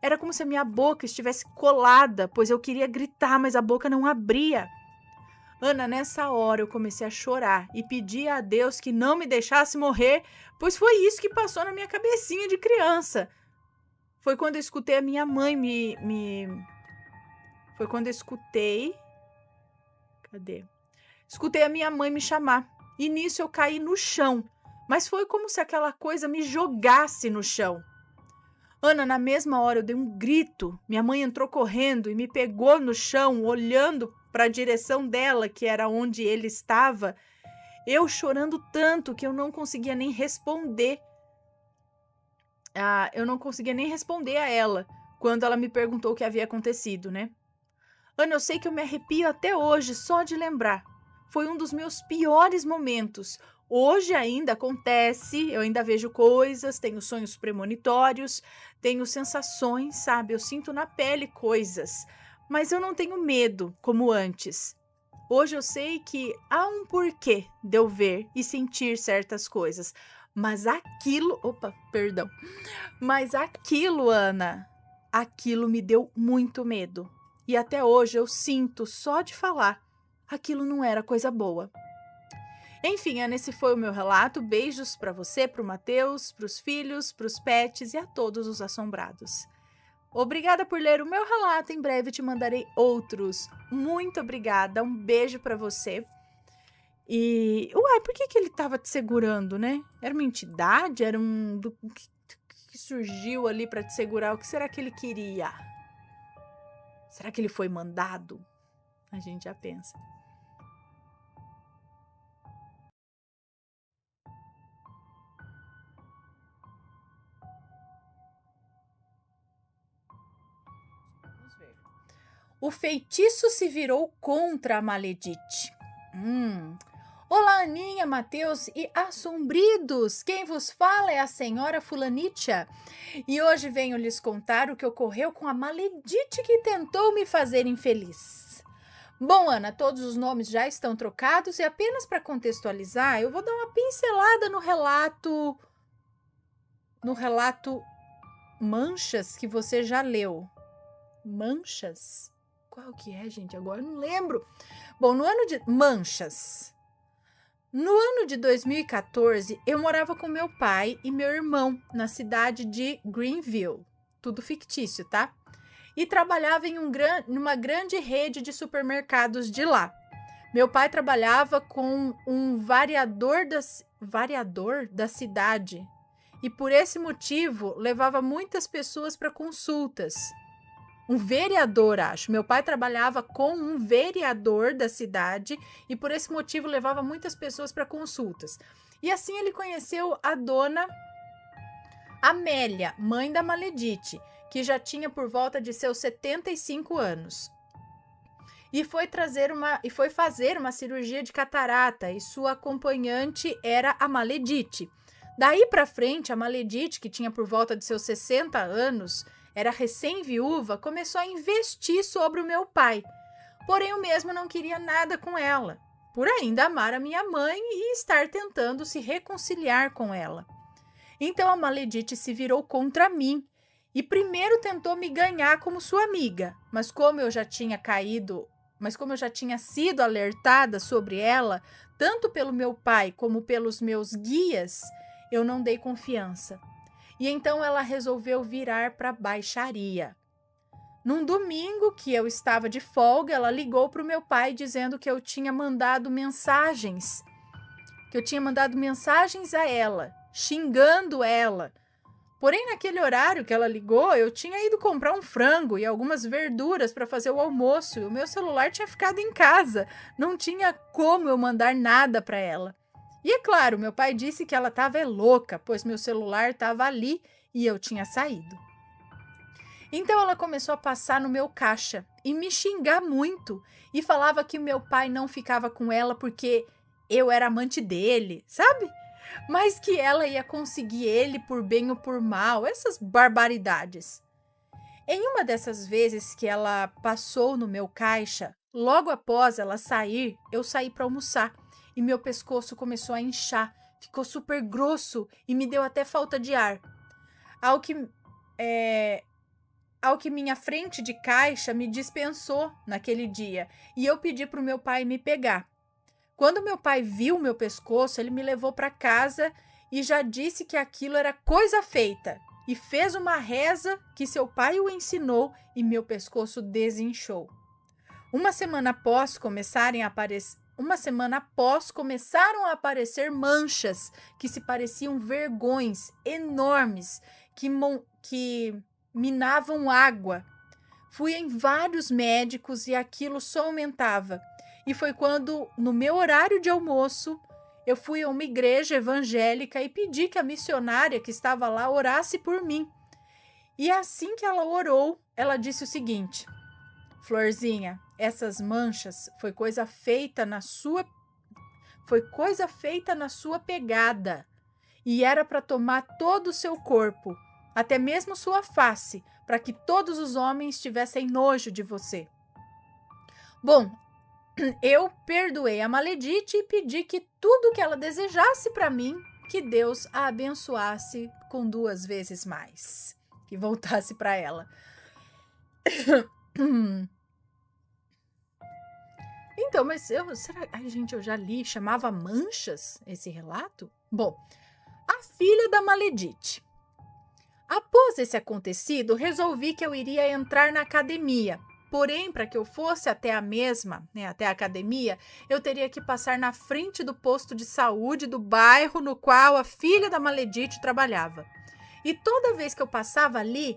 Era como se a minha boca estivesse colada, pois eu queria gritar, mas a boca não abria. Ana, nessa hora eu comecei a chorar e pedi a Deus que não me deixasse morrer, pois foi isso que passou na minha cabecinha de criança. Foi quando eu escutei a minha mãe Foi quando eu escutei... Cadê? Escutei a minha mãe me chamar. E nisso eu caí no chão. Mas foi como se aquela coisa me jogasse no chão. Ana, na mesma hora eu dei um grito. Minha mãe entrou correndo e me pegou no chão, olhando para a direção dela, que era onde ele estava. Eu chorando tanto que eu não conseguia nem responder. Eu não conseguia nem responder a ela quando ela me perguntou o que havia acontecido, né? Ana, eu sei que eu me arrepio até hoje só de lembrar. Foi um dos meus piores momentos. Hoje ainda acontece, eu ainda vejo coisas, tenho sonhos premonitórios, tenho sensações, sabe? Eu sinto na pele coisas, mas eu não tenho medo como antes. Hoje eu sei que há um porquê de eu ver e sentir certas coisas, mas aquilo... Opa, perdão. Mas aquilo, Ana, aquilo me deu muito medo. E até hoje eu sinto, só de falar, aquilo não era coisa boa. Enfim, Ana, esse foi o meu relato. Beijos para você, para o Matheus, para os filhos, para os pets e a todos os assombrados. Obrigada por ler o meu relato. Em breve te mandarei outros. Muito obrigada. Um beijo para você. E, uai, por que ele estava te segurando, né? Era uma entidade? Era um... que surgiu ali para te segurar? O que será que ele queria? Será que ele foi mandado? A gente já pensa. Vamos ver. O feitiço se virou contra a Maledite. Olá, Aninha, Matheus e assombridos! Quem vos fala é a senhora Fulanitia. E hoje venho lhes contar o que ocorreu com a Maledite que tentou me fazer infeliz. Bom, Ana, todos os nomes já estão trocados e apenas para contextualizar, eu vou dar uma pincelada no relato Manchas que você já leu. Manchas? Qual que é, gente? Agora eu não lembro. Bom, Manchas. No ano de 2014, eu morava com meu pai e meu irmão na cidade de Greenville. Tudo fictício, tá? E trabalhava em numa grande rede de supermercados de lá. Meu pai trabalhava com um variador da cidade e por esse motivo levava muitas pessoas para consultas. Um vereador, acho. Meu pai trabalhava com um vereador da cidade e por esse motivo levava muitas pessoas para consultas. E assim ele conheceu a dona Amélia, mãe da Maledite, que já tinha por volta de seus 75 anos. E foi fazer uma cirurgia de catarata e sua acompanhante era a Maledite. Daí para frente, a Maledite, que tinha por volta de seus 60 anos, era recém-viúva, começou a investir sobre o meu pai. Porém, o mesmo não queria nada com ela, por ainda amar a minha mãe e estar tentando se reconciliar com ela. Então a Maledite se virou contra mim e primeiro tentou me ganhar como sua amiga, mas como eu já tinha sido alertada sobre ela, tanto pelo meu pai como pelos meus guias, eu não dei confiança. E então ela resolveu virar para a baixaria. Num domingo que eu estava de folga, ela ligou para o meu pai dizendo que eu tinha mandado mensagens. Que eu tinha mandado mensagens a ela, xingando ela, Porém, naquele horário que ela ligou, eu tinha ido comprar um frango e algumas verduras para fazer o almoço e o meu celular tinha ficado em casa. Não tinha como eu mandar nada para ela. E é claro, meu pai disse que ela estava louca, pois meu celular estava ali e eu tinha saído. Então ela começou a passar no meu caixa e me xingar muito e falava que meu pai não ficava com ela porque eu era amante dele, sabe? Mas que ela ia conseguir ele por bem ou por mal, essas barbaridades. Em uma dessas vezes que ela passou no meu caixa, logo após ela sair, eu saí para almoçar e meu pescoço começou a inchar, ficou super grosso e me deu até falta de ar. Ao que minha frente de caixa me dispensou naquele dia e eu pedi para o meu pai me pegar. Quando meu pai viu meu pescoço, ele me levou para casa e já disse que aquilo era coisa feita e fez uma reza que seu pai o ensinou e meu pescoço desinchou. Uma semana após começaram a aparecer manchas que se pareciam vergões enormes que minavam água. Fui em vários médicos e aquilo só aumentava. E foi quando, no meu horário de almoço, eu fui a uma igreja evangélica e pedi que a missionária que estava lá orasse por mim. E assim que ela orou, ela disse o seguinte: Florzinha, essas manchas foi coisa feita na sua pegada. E era para tomar todo o seu corpo, até mesmo sua face, para que todos os homens tivessem nojo de você. Bom, eu perdoei a Maledite e pedi que tudo que ela desejasse para mim, que Deus a abençoasse com 2 vezes mais, que voltasse para ela. Então, mas será? Ai, gente, eu já li, chamava manchas esse relato? Bom, a filha da Maledite. Após esse acontecido, resolvi que eu iria entrar na academia. Porém, para que eu fosse até até a academia, eu teria que passar na frente do posto de saúde do bairro no qual a filha da Maledite trabalhava. E toda vez que eu passava ali,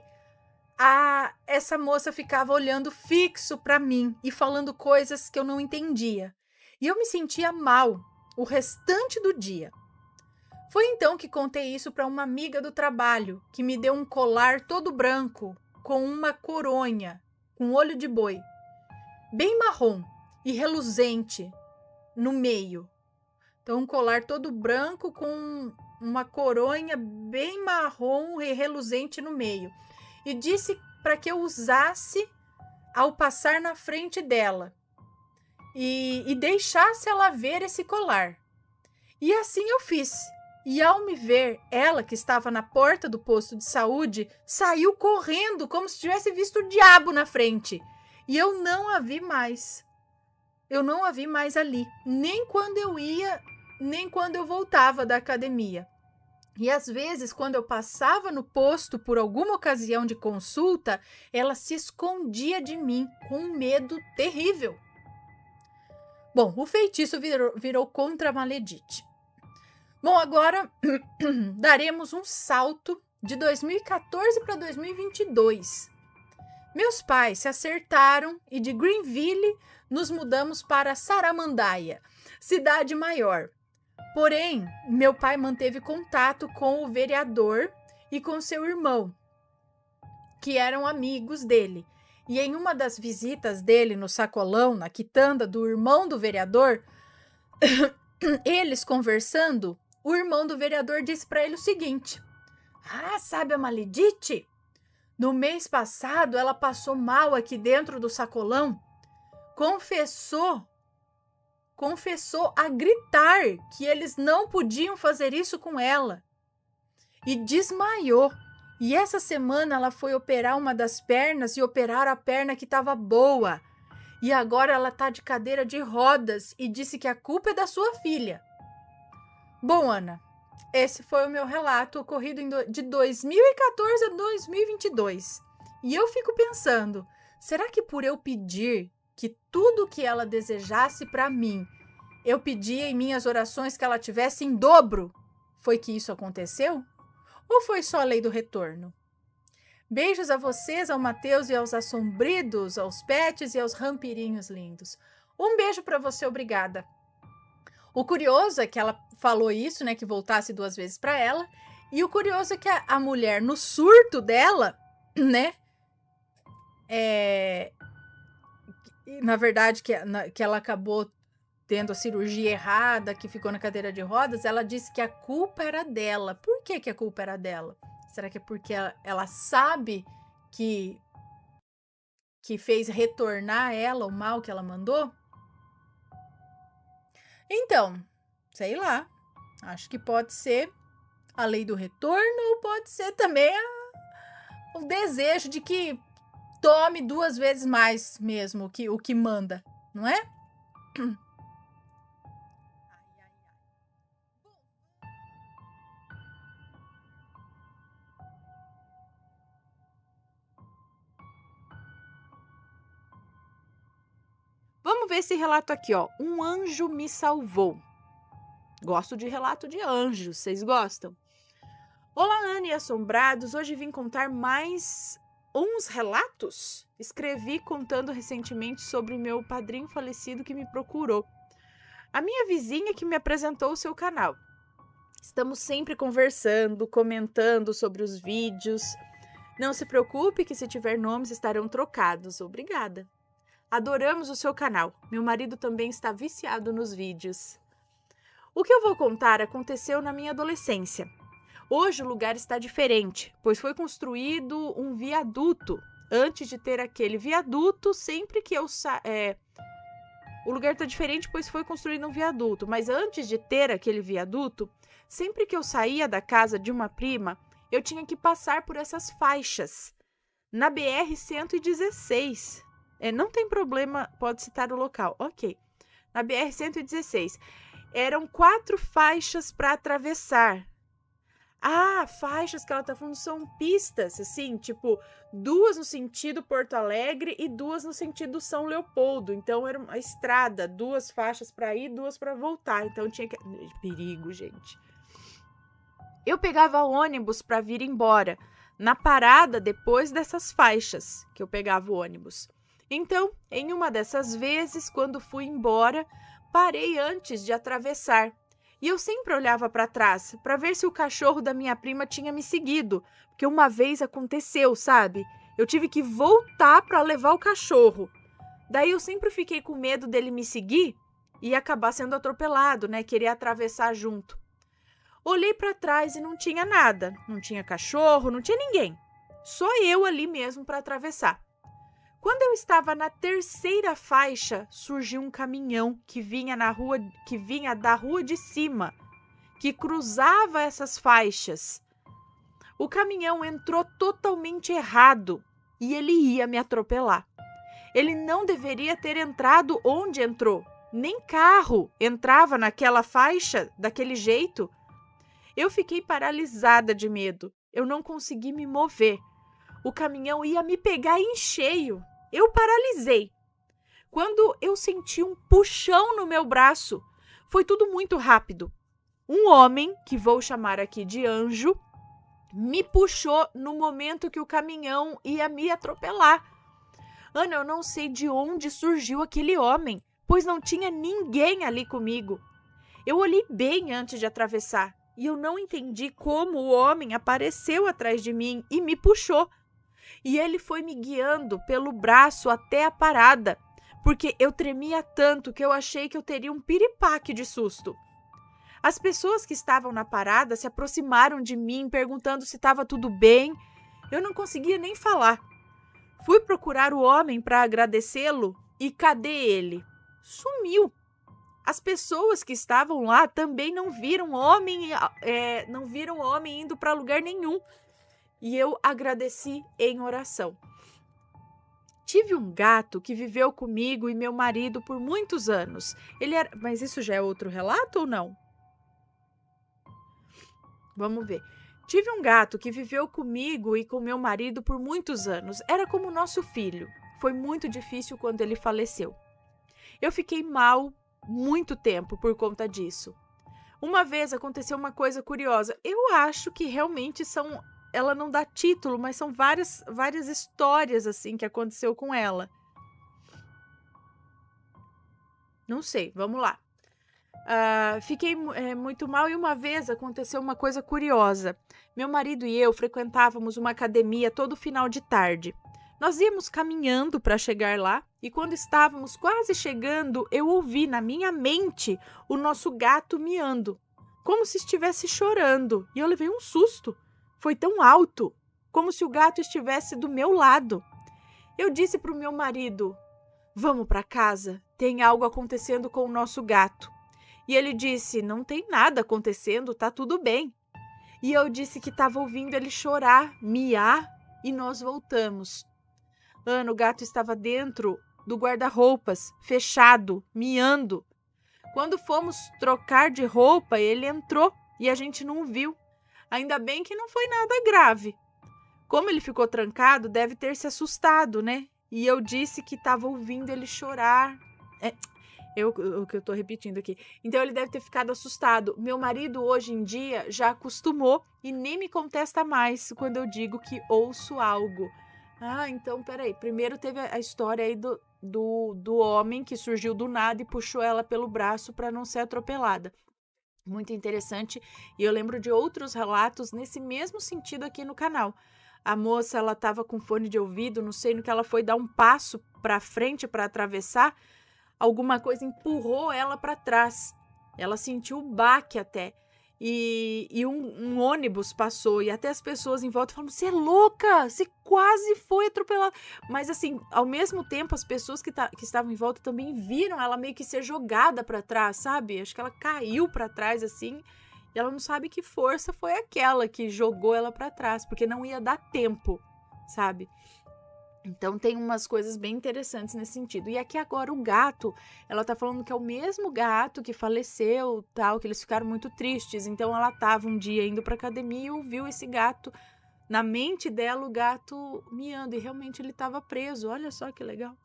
essa moça ficava olhando fixo para mim e falando coisas que eu não entendia. E eu me sentia mal o restante do dia. Foi então que contei isso para uma amiga do trabalho, que me deu um colar todo branco, com uma coronha, com olho de boi, bem marrom e reluzente no meio. Então, um colar todo branco com uma coronha bem marrom e reluzente no meio. E disse para que eu usasse ao passar na frente dela e deixasse ela ver esse colar. E assim eu fiz. E ao me ver, ela que estava na porta do posto de saúde, saiu correndo como se tivesse visto o diabo na frente. E eu não a vi mais. Eu não a vi mais ali, nem quando eu ia, nem quando eu voltava da academia. E às vezes, quando eu passava no posto por alguma ocasião de consulta, ela se escondia de mim com um medo terrível. Bom, o feitiço virou contra a Maledite. Bom, agora daremos um salto de 2014 para 2022. Meus pais se acertaram e de Greenville nos mudamos para Saramandaia, cidade maior. Porém, meu pai manteve contato com o vereador e com seu irmão, que eram amigos dele. E em uma das visitas dele no sacolão, na quitanda do irmão do vereador, eles conversando, o irmão do vereador disse para ele o seguinte: sabe a Maledite? No mês passado, ela passou mal aqui dentro do sacolão. Confessou a gritar que eles não podiam fazer isso com ela. E desmaiou. E essa semana ela foi operar uma das pernas e operaram a perna que estava boa. E agora ela está de cadeira de rodas e disse que a culpa é da sua filha. Bom, Ana, esse foi o meu relato ocorrido de 2014 a 2022. E eu fico pensando, será que por eu pedir que tudo que ela desejasse para mim, eu pedia em minhas orações que ela tivesse em dobro, foi que isso aconteceu? Ou foi só a lei do retorno? Beijos a vocês, ao Matheus e aos assombridos, aos pets e aos rampirinhos lindos. Um beijo para você, obrigada. O curioso é que ela falou isso, né, que voltasse 2 vezes para ela, e o curioso é que a mulher, no surto dela, né, na verdade, que ela acabou tendo a cirurgia errada, que ficou na cadeira de rodas, ela disse que a culpa era dela. Por que a culpa era dela? Será que é porque ela sabe que fez retornar ela o mal que ela mandou? Então, sei lá. Acho que pode ser a lei do retorno ou pode ser também o desejo de que tome 2 vezes mais mesmo o que manda, não é? Vamos ver esse relato aqui, ó. Um anjo me salvou. Gosto de relato de anjos, vocês gostam? Olá, Ana e assombrados. Hoje vim contar mais uns relatos. Escrevi contando recentemente sobre o meu padrinho falecido que me procurou. A minha vizinha que me apresentou o seu canal. Estamos sempre conversando, comentando sobre os vídeos. Não se preocupe que se tiver nomes estarão trocados. Obrigada. Adoramos o seu canal. Meu marido também está viciado nos vídeos. O que eu vou contar aconteceu na minha adolescência. Hoje o lugar está diferente, pois foi construído um viaduto. Antes de ter aquele viaduto, sempre que eu o lugar está diferente, pois foi construído um viaduto. Mas antes de ter aquele viaduto, sempre que eu saía da casa de uma prima, eu tinha que passar por essas faixas. Na BR-116. Não tem problema, pode citar o local. Ok. Na BR-116. Eram 4 faixas para atravessar. Ah, faixas que ela tá falando são pistas, assim, tipo, 2 no sentido Porto Alegre e 2 no sentido São Leopoldo. Então, era uma estrada, 2 faixas para ir, 2 para voltar. Então, tinha que... Perigo, gente. Eu pegava ônibus para vir embora, na parada depois dessas faixas que eu pegava o ônibus. Então, em uma dessas vezes, quando fui embora, parei antes de atravessar. E eu sempre olhava para trás, para ver se o cachorro da minha prima tinha me seguido, porque uma vez aconteceu, sabe? Eu tive que voltar para levar o cachorro. Daí eu sempre fiquei com medo dele me seguir e acabar sendo atropelado, né? Querer atravessar junto. Olhei para trás e não tinha nada. Não tinha cachorro, não tinha ninguém. Só eu ali mesmo para atravessar. Quando eu estava na 3ª faixa, surgiu um caminhão que vinha da rua de cima, que cruzava essas faixas. O caminhão entrou totalmente errado e ele ia me atropelar. Ele não deveria ter entrado onde entrou. Nem carro entrava naquela faixa daquele jeito. Eu fiquei paralisada de medo. Eu não consegui me mover. O caminhão ia me pegar em cheio. Eu paralisei. Quando eu senti um puxão no meu braço, foi tudo muito rápido. Um homem, que vou chamar aqui de anjo, me puxou no momento que o caminhão ia me atropelar. Ana, eu não sei de onde surgiu aquele homem, pois não tinha ninguém ali comigo. Eu olhei bem antes de atravessar e eu não entendi como o homem apareceu atrás de mim e me puxou. E ele foi me guiando pelo braço até a parada, porque eu tremia tanto que eu achei que eu teria um piripaque de susto. As pessoas que estavam na parada se aproximaram de mim, perguntando se estava tudo bem. Eu não conseguia nem falar. Fui procurar o homem para agradecê-lo e cadê ele? Sumiu. As pessoas que estavam lá também não viram homem indo para lugar nenhum. E eu agradeci em oração. Tive um gato que viveu comigo e meu marido por muitos anos. Mas isso já é outro relato ou não? Vamos ver. Tive um gato que viveu comigo e com meu marido por muitos anos. Era como nosso filho. Foi muito difícil quando ele faleceu. Eu fiquei mal muito tempo por conta disso. Uma vez aconteceu uma coisa curiosa. Eu acho que realmente ela não dá título, mas são várias histórias assim que aconteceu com ela. Não sei, vamos lá. Fiquei muito mal e uma vez aconteceu uma coisa curiosa. Meu marido e eu frequentávamos uma academia todo final de tarde. Nós íamos caminhando para chegar lá e quando estávamos quase chegando, eu ouvi na minha mente o nosso gato miando, como se estivesse chorando, e eu levei um susto. Foi tão alto, como se o gato estivesse do meu lado. Eu disse para o meu marido: "Vamos para casa, tem algo acontecendo com o nosso gato." E ele disse: "Não tem nada acontecendo, tá tudo bem." E eu disse que estava ouvindo ele chorar, miar, e nós voltamos. O gato estava dentro do guarda-roupas, fechado, miando. Quando fomos trocar de roupa, ele entrou e a gente não viu. Ainda bem que não foi nada grave. Como ele ficou trancado, deve ter se assustado, né? E eu disse que estava ouvindo ele chorar. O que eu tô repetindo aqui. Então ele deve ter ficado assustado. Meu marido hoje em dia já acostumou e nem me contesta mais quando eu digo que ouço algo. Então peraí. Primeiro teve a história aí do homem que surgiu do nada e puxou ela pelo braço para não ser atropelada. Muito interessante. E eu lembro de outros relatos nesse mesmo sentido aqui no canal. A moça, ela estava com fone de ouvido, não sei, no que ela foi dar um passo para frente para atravessar, alguma coisa empurrou ela para trás. Ela sentiu o baque até. E um ônibus passou e até as pessoas em volta falaram: "Você é louca, você quase foi atropelada." Mas assim, ao mesmo tempo, as pessoas que estavam em volta também viram ela meio que ser jogada para trás, sabe? Acho que ela caiu para trás assim, e ela não sabe que força foi aquela que jogou ela para trás, porque não ia dar tempo, sabe? Então tem umas coisas bem interessantes nesse sentido. E aqui agora o gato, ela tá falando que é o mesmo gato que faleceu, tal, que eles ficaram muito tristes. Então ela tava um dia indo pra academia e ouviu esse gato, na mente dela o gato miando, e realmente ele tava preso. Olha só que legal.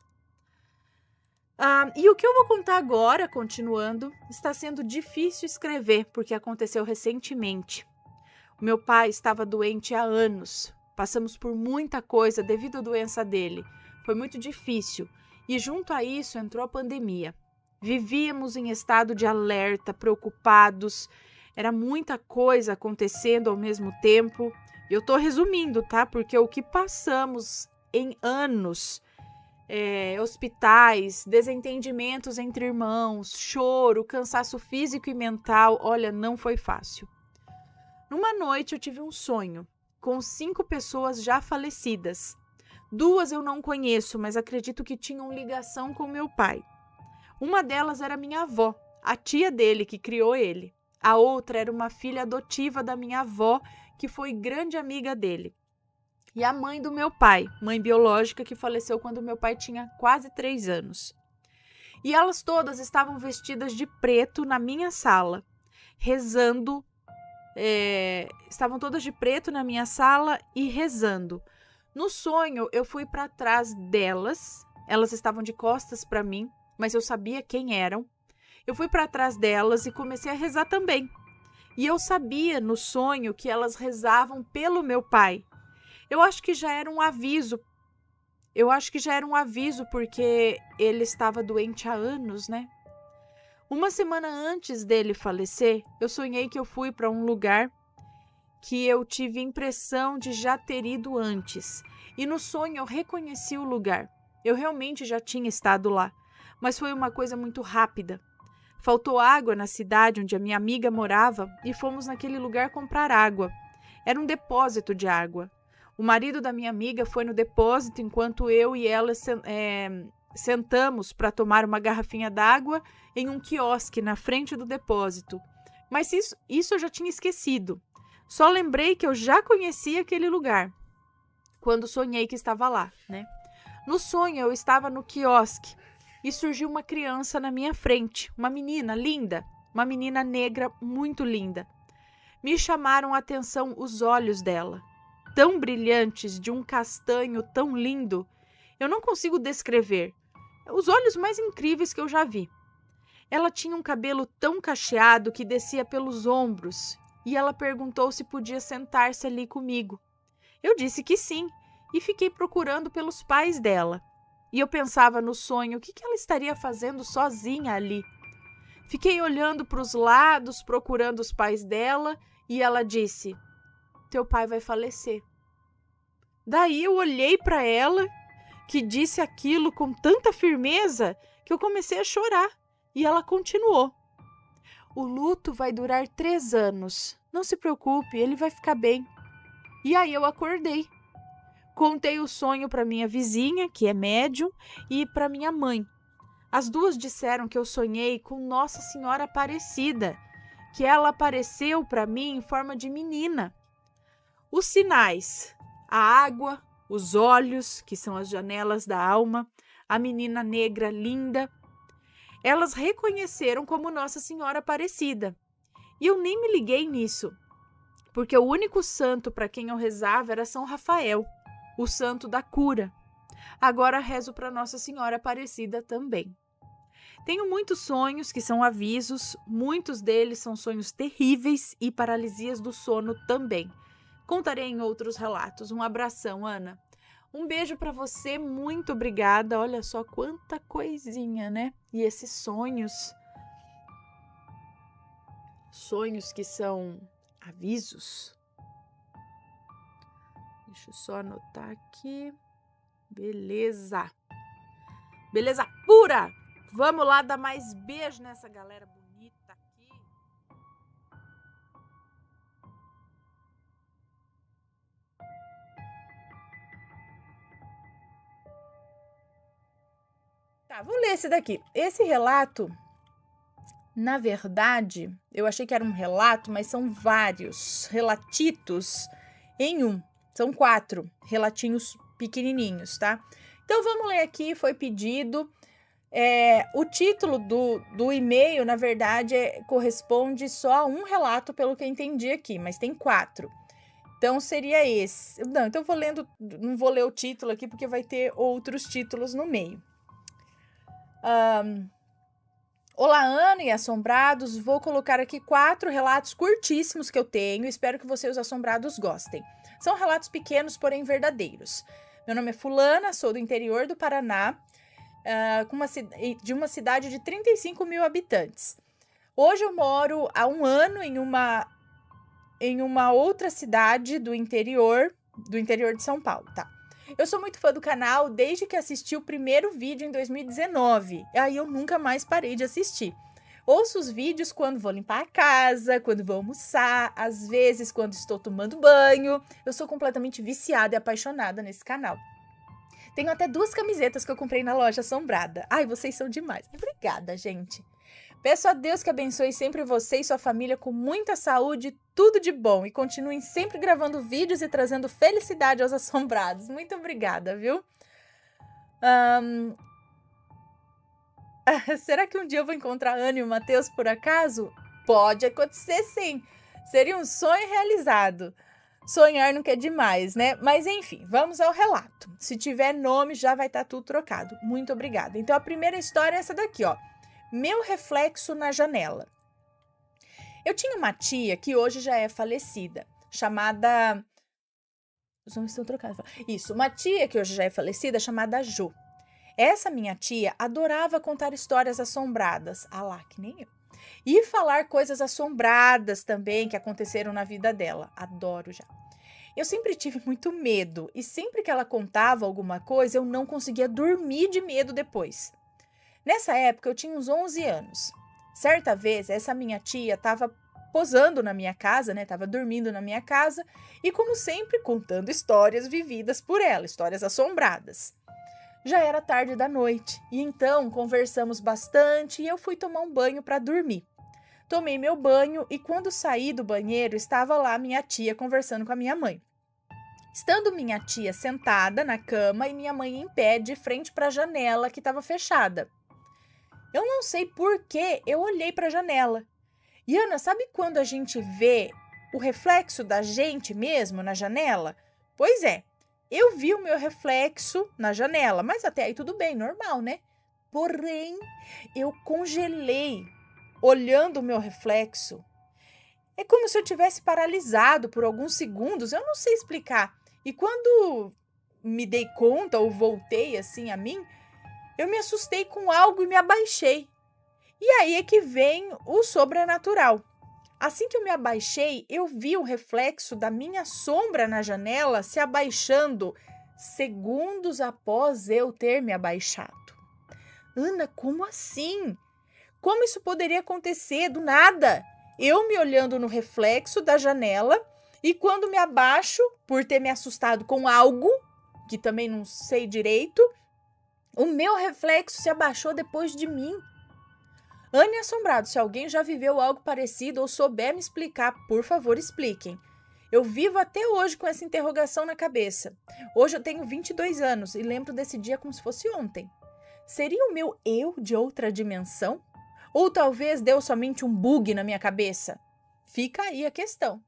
E o que eu vou contar agora, continuando, está sendo difícil escrever, porque aconteceu recentemente. O meu pai estava doente há anos. Passamos por muita coisa devido à doença dele. Foi muito difícil. E junto a isso entrou a pandemia. Vivíamos em estado de alerta, preocupados. Era muita coisa acontecendo ao mesmo tempo. Eu estou resumindo, tá? Porque o que passamos em anos, hospitais, desentendimentos entre irmãos, choro, cansaço físico e mental, olha, não foi fácil. Numa noite eu tive um sonho com 5 pessoas já falecidas. 2 eu não conheço, mas acredito que tinham ligação com meu pai. Uma delas era minha avó, a tia dele que criou ele. A outra era uma filha adotiva da minha avó, que foi grande amiga dele. E a mãe do meu pai, mãe biológica, que faleceu quando meu pai tinha quase 3 anos. E elas todas estavam vestidas de preto na minha sala, rezando. Estavam todas de preto na minha sala e rezando. No sonho, eu fui para trás delas. Elas estavam de costas para mim, mas eu sabia quem eram. Eu fui para trás delas e comecei a rezar também. E eu sabia no sonho que elas rezavam pelo meu pai. Eu acho que já era um aviso. Porque ele estava doente há anos, né? Uma semana antes dele falecer, eu sonhei que eu fui para um lugar que eu tive impressão de já ter ido antes. E no sonho eu reconheci o lugar. Eu realmente já tinha estado lá, mas foi uma coisa muito rápida. Faltou água na cidade onde a minha amiga morava e fomos naquele lugar comprar água. Era um depósito de água. O marido da minha amiga foi no depósito enquanto eu e ela sentamos para tomar uma garrafinha d'água em um quiosque na frente do depósito. Mas isso eu já tinha esquecido. Só lembrei que eu já conhecia aquele lugar quando sonhei que estava lá, né? No sonho eu estava no quiosque e surgiu uma criança na minha frente, uma menina linda, uma menina negra muito linda. Me chamaram a atenção os olhos dela, tão brilhantes, de um castanho tão lindo. Eu não consigo descrever. Os olhos mais incríveis que eu já vi. Ela tinha um cabelo tão cacheado que descia pelos ombros e ela perguntou se podia sentar-se ali comigo. Eu disse que sim e fiquei procurando pelos pais dela. E eu pensava no sonho, o que ela estaria fazendo sozinha ali? Fiquei olhando para os lados, procurando os pais dela e ela disse: teu pai vai falecer. Daí eu olhei para ela, que disse aquilo com tanta firmeza, que eu comecei a chorar. E ela continuou: o luto vai durar 3 anos. Não se preocupe, ele vai ficar bem. E aí eu acordei. Contei o sonho para minha vizinha, que é médium, e para minha mãe. As duas disseram que eu sonhei com Nossa Senhora Aparecida, que ela apareceu para mim em forma de menina. Os sinais: a água, os olhos, que são as janelas da alma, a menina negra linda. Elas reconheceram como Nossa Senhora Aparecida. E eu nem me liguei nisso, porque o único santo para quem eu rezava era São Rafael, o santo da cura. Agora rezo para Nossa Senhora Aparecida também. Tenho muitos sonhos que são avisos, muitos deles são sonhos terríveis e paralisias do sono também. Contarei em outros relatos. Um abração, Ana. Um beijo para você, muito obrigada. Olha só quanta coisinha, né? E esses sonhos que são avisos. Deixa eu só anotar aqui. Beleza. Beleza pura. Vamos lá dar mais beijo nessa galera bonita aqui. Tá, vou ler esse daqui. Esse relato, na verdade, eu achei que era um relato, mas são vários relatitos em um. São 4 relatinhos pequenininhos, tá? Então vamos ler aqui, foi pedido. O título do e-mail, na verdade, corresponde só a um relato, pelo que eu entendi aqui, mas tem 4. Então seria esse. Não, então não vou ler o título aqui, porque vai ter outros títulos no meio. Olá, Ana e assombrados. Vou colocar aqui 4 relatos curtíssimos que eu tenho. Espero que vocês, os assombrados, gostem. São relatos pequenos, porém verdadeiros. Meu nome é Fulana, sou do interior do Paraná, de uma cidade de 35 mil habitantes. Hoje eu moro há 1 ano em uma outra cidade do interior de São Paulo, tá? Eu sou muito fã do canal desde que assisti o primeiro vídeo em 2019. Aí eu nunca mais parei de assistir. Ouço os vídeos quando vou limpar a casa, quando vou almoçar, às vezes quando estou tomando banho. Eu sou completamente viciada e apaixonada nesse canal. Tenho até 2 camisetas que eu comprei na loja assombrada. Ai, vocês são demais. Obrigada, gente. Peço a Deus que abençoe sempre você e sua família com muita saúde, tudo de bom. E continuem sempre gravando vídeos e trazendo felicidade aos assombrados. Muito obrigada, viu? Será que um dia eu vou encontrar a Ana e o Matheus por acaso? Pode acontecer, sim. Seria um sonho realizado. Sonhar não quer demais, né? Mas enfim, vamos ao relato. Se tiver nome, já vai estar tudo trocado. Muito obrigada. Então a primeira história é essa daqui, ó. Meu reflexo na janela. Eu tinha uma tia que hoje já é falecida, chamada... Os nomes estão trocados. Isso, uma tia que hoje já é falecida, chamada Jo. Essa minha tia adorava contar histórias assombradas. Ah lá, que nem eu. E falar coisas assombradas também que aconteceram na vida dela. Adoro já. Eu sempre tive muito medo e sempre que ela contava alguma coisa, eu não conseguia dormir de medo depois. Nessa época, eu tinha uns 11 anos. Certa vez, essa minha tia estava posando na minha casa, né? Estava dormindo na minha casa e, como sempre, contando histórias vividas por ela, histórias assombradas. Já era tarde da noite e então conversamos bastante e eu fui tomar um banho para dormir. Tomei meu banho e quando saí do banheiro estava lá minha tia conversando com a minha mãe. Estando minha tia sentada na cama e minha mãe em pé de frente para a janela que estava fechada. Eu não sei por que eu olhei para a janela. E Ana, sabe quando a gente vê o reflexo da gente mesmo na janela? Pois é, eu vi o meu reflexo na janela, mas até aí tudo bem, normal, né? Porém, eu congelei, olhando o meu reflexo. É como se eu tivesse paralisado por alguns segundos, eu não sei explicar. E quando me dei conta ou voltei assim a mim, eu me assustei com algo e me abaixei. E aí é que vem o sobrenatural. Assim que eu me abaixei, eu vi o reflexo da minha sombra na janela se abaixando segundos após eu ter me abaixado. Ana, como assim? Como isso poderia acontecer do nada? Eu me olhando no reflexo da janela e quando me abaixo, por ter me assustado com algo, que também não sei direito, o meu reflexo se abaixou depois de mim. Anne assombrado, se alguém já viveu algo parecido ou souber me explicar, por favor, expliquem. Eu vivo até hoje com essa interrogação na cabeça. Hoje eu tenho 22 anos e lembro desse dia como se fosse ontem. Seria o meu eu de outra dimensão? Ou talvez deu somente um bug na minha cabeça? Fica aí a questão.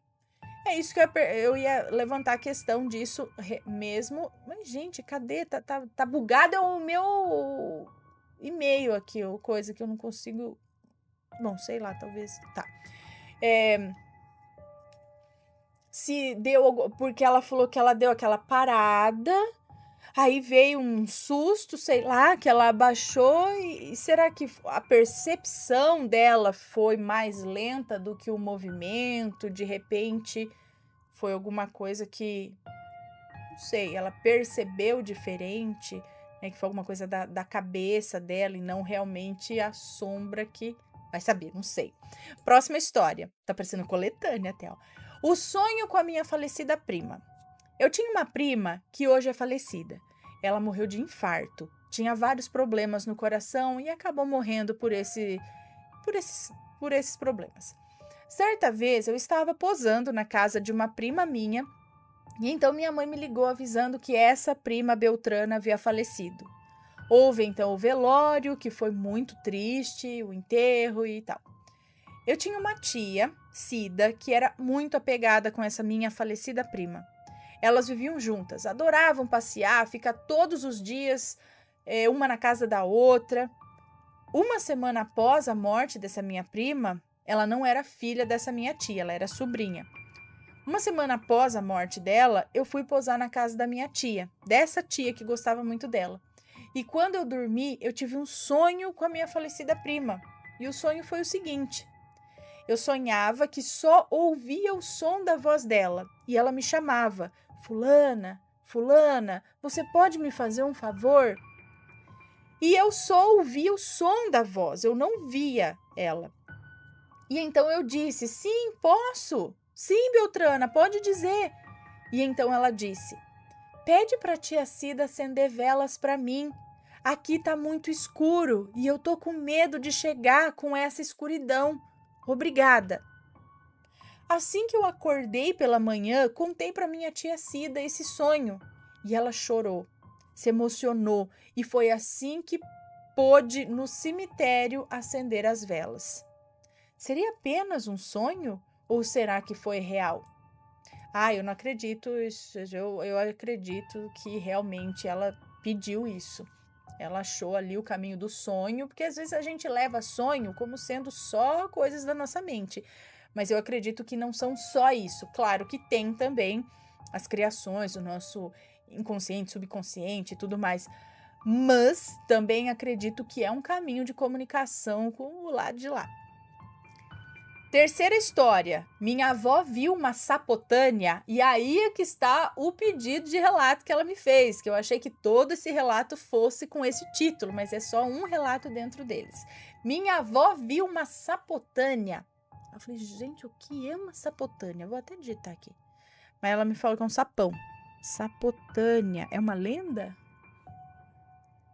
É isso que eu ia levantar a questão disso mesmo. Mas, gente, cadê? Tá bugado é o meu e-mail aqui, ou coisa que eu não consigo. Bom, sei lá, talvez. Tá. Se deu. Porque ela falou que ela deu aquela parada. Aí veio um susto, sei lá, que ela abaixou e será que a percepção dela foi mais lenta do que o movimento? De repente, foi alguma coisa que, não sei, ela percebeu diferente, né? Que foi alguma coisa da cabeça dela e não realmente a sombra que... Vai saber, não sei. Próxima história. Tá parecendo coletânea até, ó. O sonho com a minha falecida prima. Eu tinha uma prima que hoje é falecida. Ela morreu de infarto. Tinha vários problemas no coração e acabou morrendo por esses problemas. Certa vez eu estava posando na casa de uma prima minha e então minha mãe me ligou avisando que essa prima Beltrana havia falecido. Houve então o velório, que foi muito triste, o enterro e tal. Eu tinha uma tia, Cida, que era muito apegada com essa minha falecida prima. Elas viviam juntas, adoravam passear, ficar todos os dias, uma na casa da outra. Uma semana após a morte dessa minha prima, ela não era filha dessa minha tia, ela era sobrinha. Uma semana após a morte dela, eu fui posar na casa da minha tia, dessa tia que gostava muito dela. E quando eu dormi, eu tive um sonho com a minha falecida prima. E o sonho foi o seguinte: eu sonhava que só ouvia o som da voz dela e ela me chamava: Fulana, Fulana, você pode me fazer um favor? E eu só ouvia o som da voz, eu não via ela. E então eu disse: sim, posso. Sim, Beltrana, pode dizer. E então ela disse: pede para tia Cida acender velas para mim. Aqui tá muito escuro e eu tô com medo de chegar com essa escuridão. Obrigada. Assim que eu acordei pela manhã, contei para minha tia Cida esse sonho e ela chorou, se emocionou e foi assim que pôde no cemitério acender as velas. Seria apenas um sonho ou será que foi real? Eu não acredito, eu acredito que realmente ela pediu isso. Ela achou ali o caminho do sonho, porque às vezes a gente leva sonho como sendo só coisas da nossa mente. Mas eu acredito que não são só isso. Claro que tem também as criações do nosso inconsciente, subconsciente e tudo mais. Mas também acredito que é um caminho de comunicação com o lado de lá. Terceira história. Minha avó viu uma sapotânia e aí é que está o pedido de relato que ela me fez, que eu achei que todo esse relato fosse com esse título, mas é só um relato dentro deles. Minha avó viu uma sapotânia. Eu falei, gente, o que é uma sapotânia? Vou até digitar aqui. Mas ela me falou que é um sapão. Sapotânia. É uma lenda?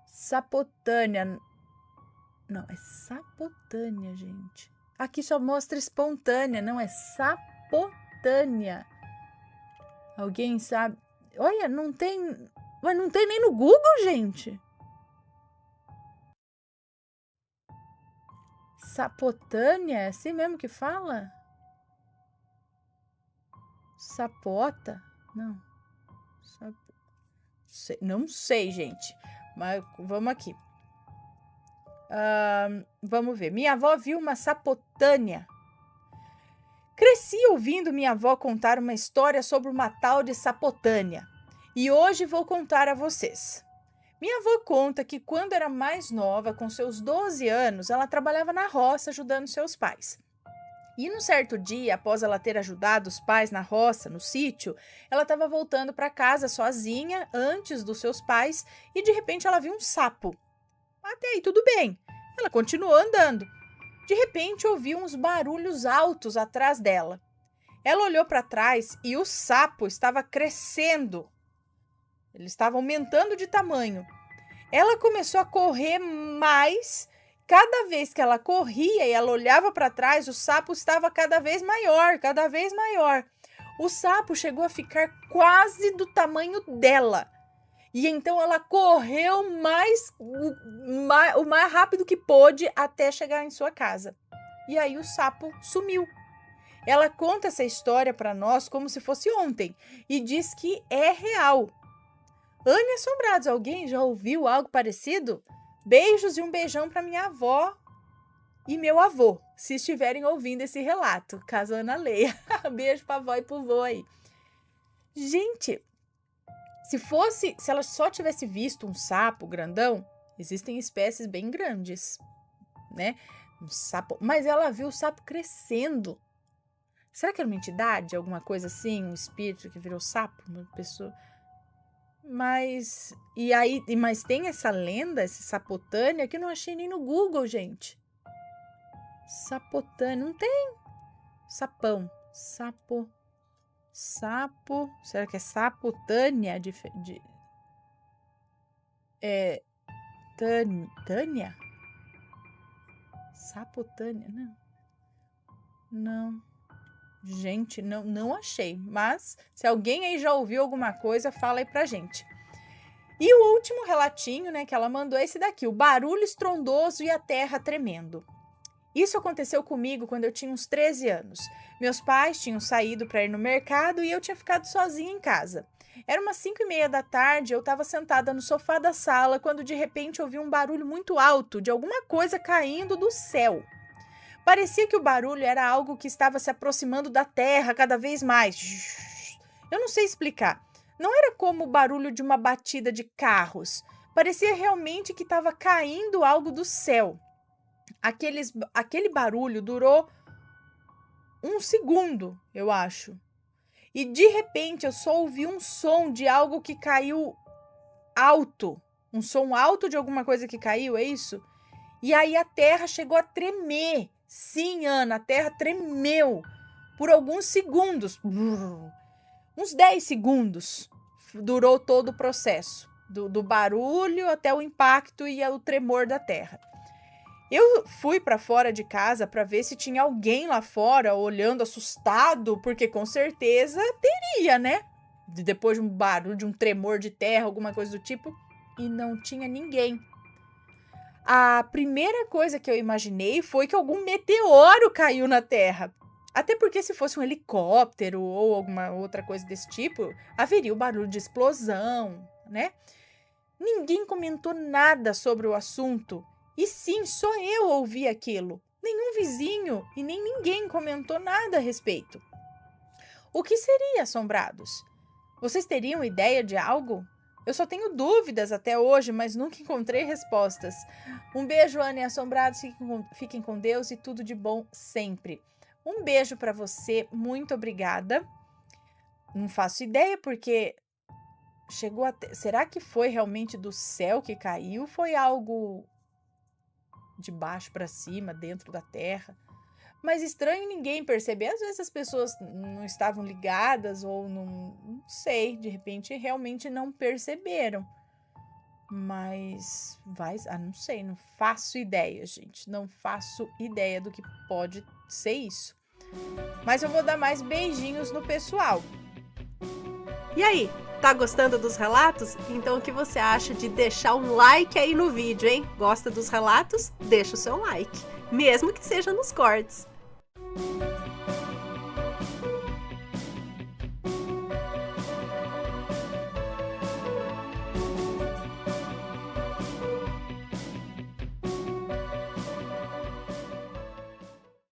Sapotânia. Não, é sapotânia, gente. Aqui só mostra espontânea, não é sapotânia. Alguém sabe? Olha, não tem... Mas não tem nem no Google, gente. Sapotânia? É assim mesmo que fala? Sapota? Não. Não sei, gente. Mas vamos aqui. Vamos ver. Minha avó viu uma sapotânia. Cresci ouvindo minha avó contar uma história sobre uma tal de sapotânia. E hoje vou contar a vocês. Minha avó conta que quando era mais nova, com seus 12 anos, ela trabalhava na roça ajudando seus pais. E num certo dia, após ela ter ajudado os pais na roça, no sítio, ela estava voltando para casa sozinha, antes dos seus pais, e de repente ela viu um sapo. Até aí tudo bem. Ela continuou andando. De repente ouviu uns barulhos altos atrás dela. Ela olhou para trás e o sapo estava crescendo. Ele estava aumentando de tamanho. Ela começou a correr mais. Cada vez que ela corria e ela olhava para trás, o sapo estava cada vez maior, cada vez maior. O sapo chegou a ficar quase do tamanho dela. E então ela correu o mais rápido que pôde até chegar em sua casa. E aí o sapo sumiu. Ela conta essa história para nós como se fosse ontem e diz que é real. Anne Assombrados, alguém já ouviu algo parecido? Beijos e um beijão para minha avó e meu avô, se estiverem ouvindo esse relato, caso a Ana leia. Beijo para a avó e para o vô aí. Gente, se ela só tivesse visto um sapo grandão, existem espécies bem grandes, né? Um sapo, mas ela viu o sapo crescendo. Será que era uma entidade, alguma coisa assim, um espírito que virou sapo, uma pessoa? Mas tem essa lenda, esse sapotânia, que eu não achei nem no Google, gente. Sapotânia, não tem? Sapão, sapo. Será que é sapotânia? Tânia? Sapotânia, não. Gente, não achei. Mas se alguém aí já ouviu alguma coisa, fala aí pra gente. E o último relatinho, né, que ela mandou é esse daqui. O barulho estrondoso e a terra tremendo. Isso aconteceu comigo quando eu tinha uns 13 anos. Meus pais tinham saído para ir no mercado e eu tinha ficado sozinha em casa. Era umas 5:30 da tarde, eu estava sentada no sofá da sala quando de repente ouvi um barulho muito alto de alguma coisa caindo do céu. Parecia que o barulho era algo que estava se aproximando da terra cada vez mais. Eu não sei explicar. Não era como o barulho de uma batida de carros. Parecia realmente que estava caindo algo do céu. Aquele barulho durou 1 segundo, eu acho. E de repente eu só ouvi um som de algo que caiu alto. Um som alto de alguma coisa que caiu, é isso? E aí a terra chegou a tremer. Sim, Ana, a terra tremeu por alguns segundos. Uns 10 segundos durou todo o processo. Do barulho até o impacto e o tremor da terra. Eu fui para fora de casa para ver se tinha alguém lá fora olhando assustado, porque com certeza teria, né? Depois de um barulho, de um tremor de terra, alguma coisa do tipo, e não tinha ninguém. A primeira coisa que eu imaginei foi que algum meteoro caiu na Terra. Até porque se fosse um helicóptero ou alguma outra coisa desse tipo, haveria o barulho de explosão, né? Ninguém comentou nada sobre o assunto. E sim, só eu ouvi aquilo. Nenhum vizinho e nem ninguém comentou nada a respeito. O que seria, assombrados? Vocês teriam ideia de algo? Eu só tenho dúvidas até hoje, mas nunca encontrei respostas. Um beijo, Ana e assombrados. Fiquem com Deus e tudo de bom sempre. Um beijo para você. Muito obrigada. Não faço ideia porque chegou até... Será que foi realmente do céu que caiu? Foi algo de baixo para cima, dentro da terra? Mas estranho ninguém perceber. Às vezes as pessoas não estavam ligadas ou não sei, de repente realmente não perceberam. Mas não sei, não faço ideia, gente. Não faço ideia do que pode ser isso. Mas eu vou dar mais beijinhos no pessoal. E aí, tá gostando dos relatos? Então o que você acha de deixar um like aí no vídeo, hein? Gosta dos relatos? Deixa o seu like, mesmo que seja nos cortes.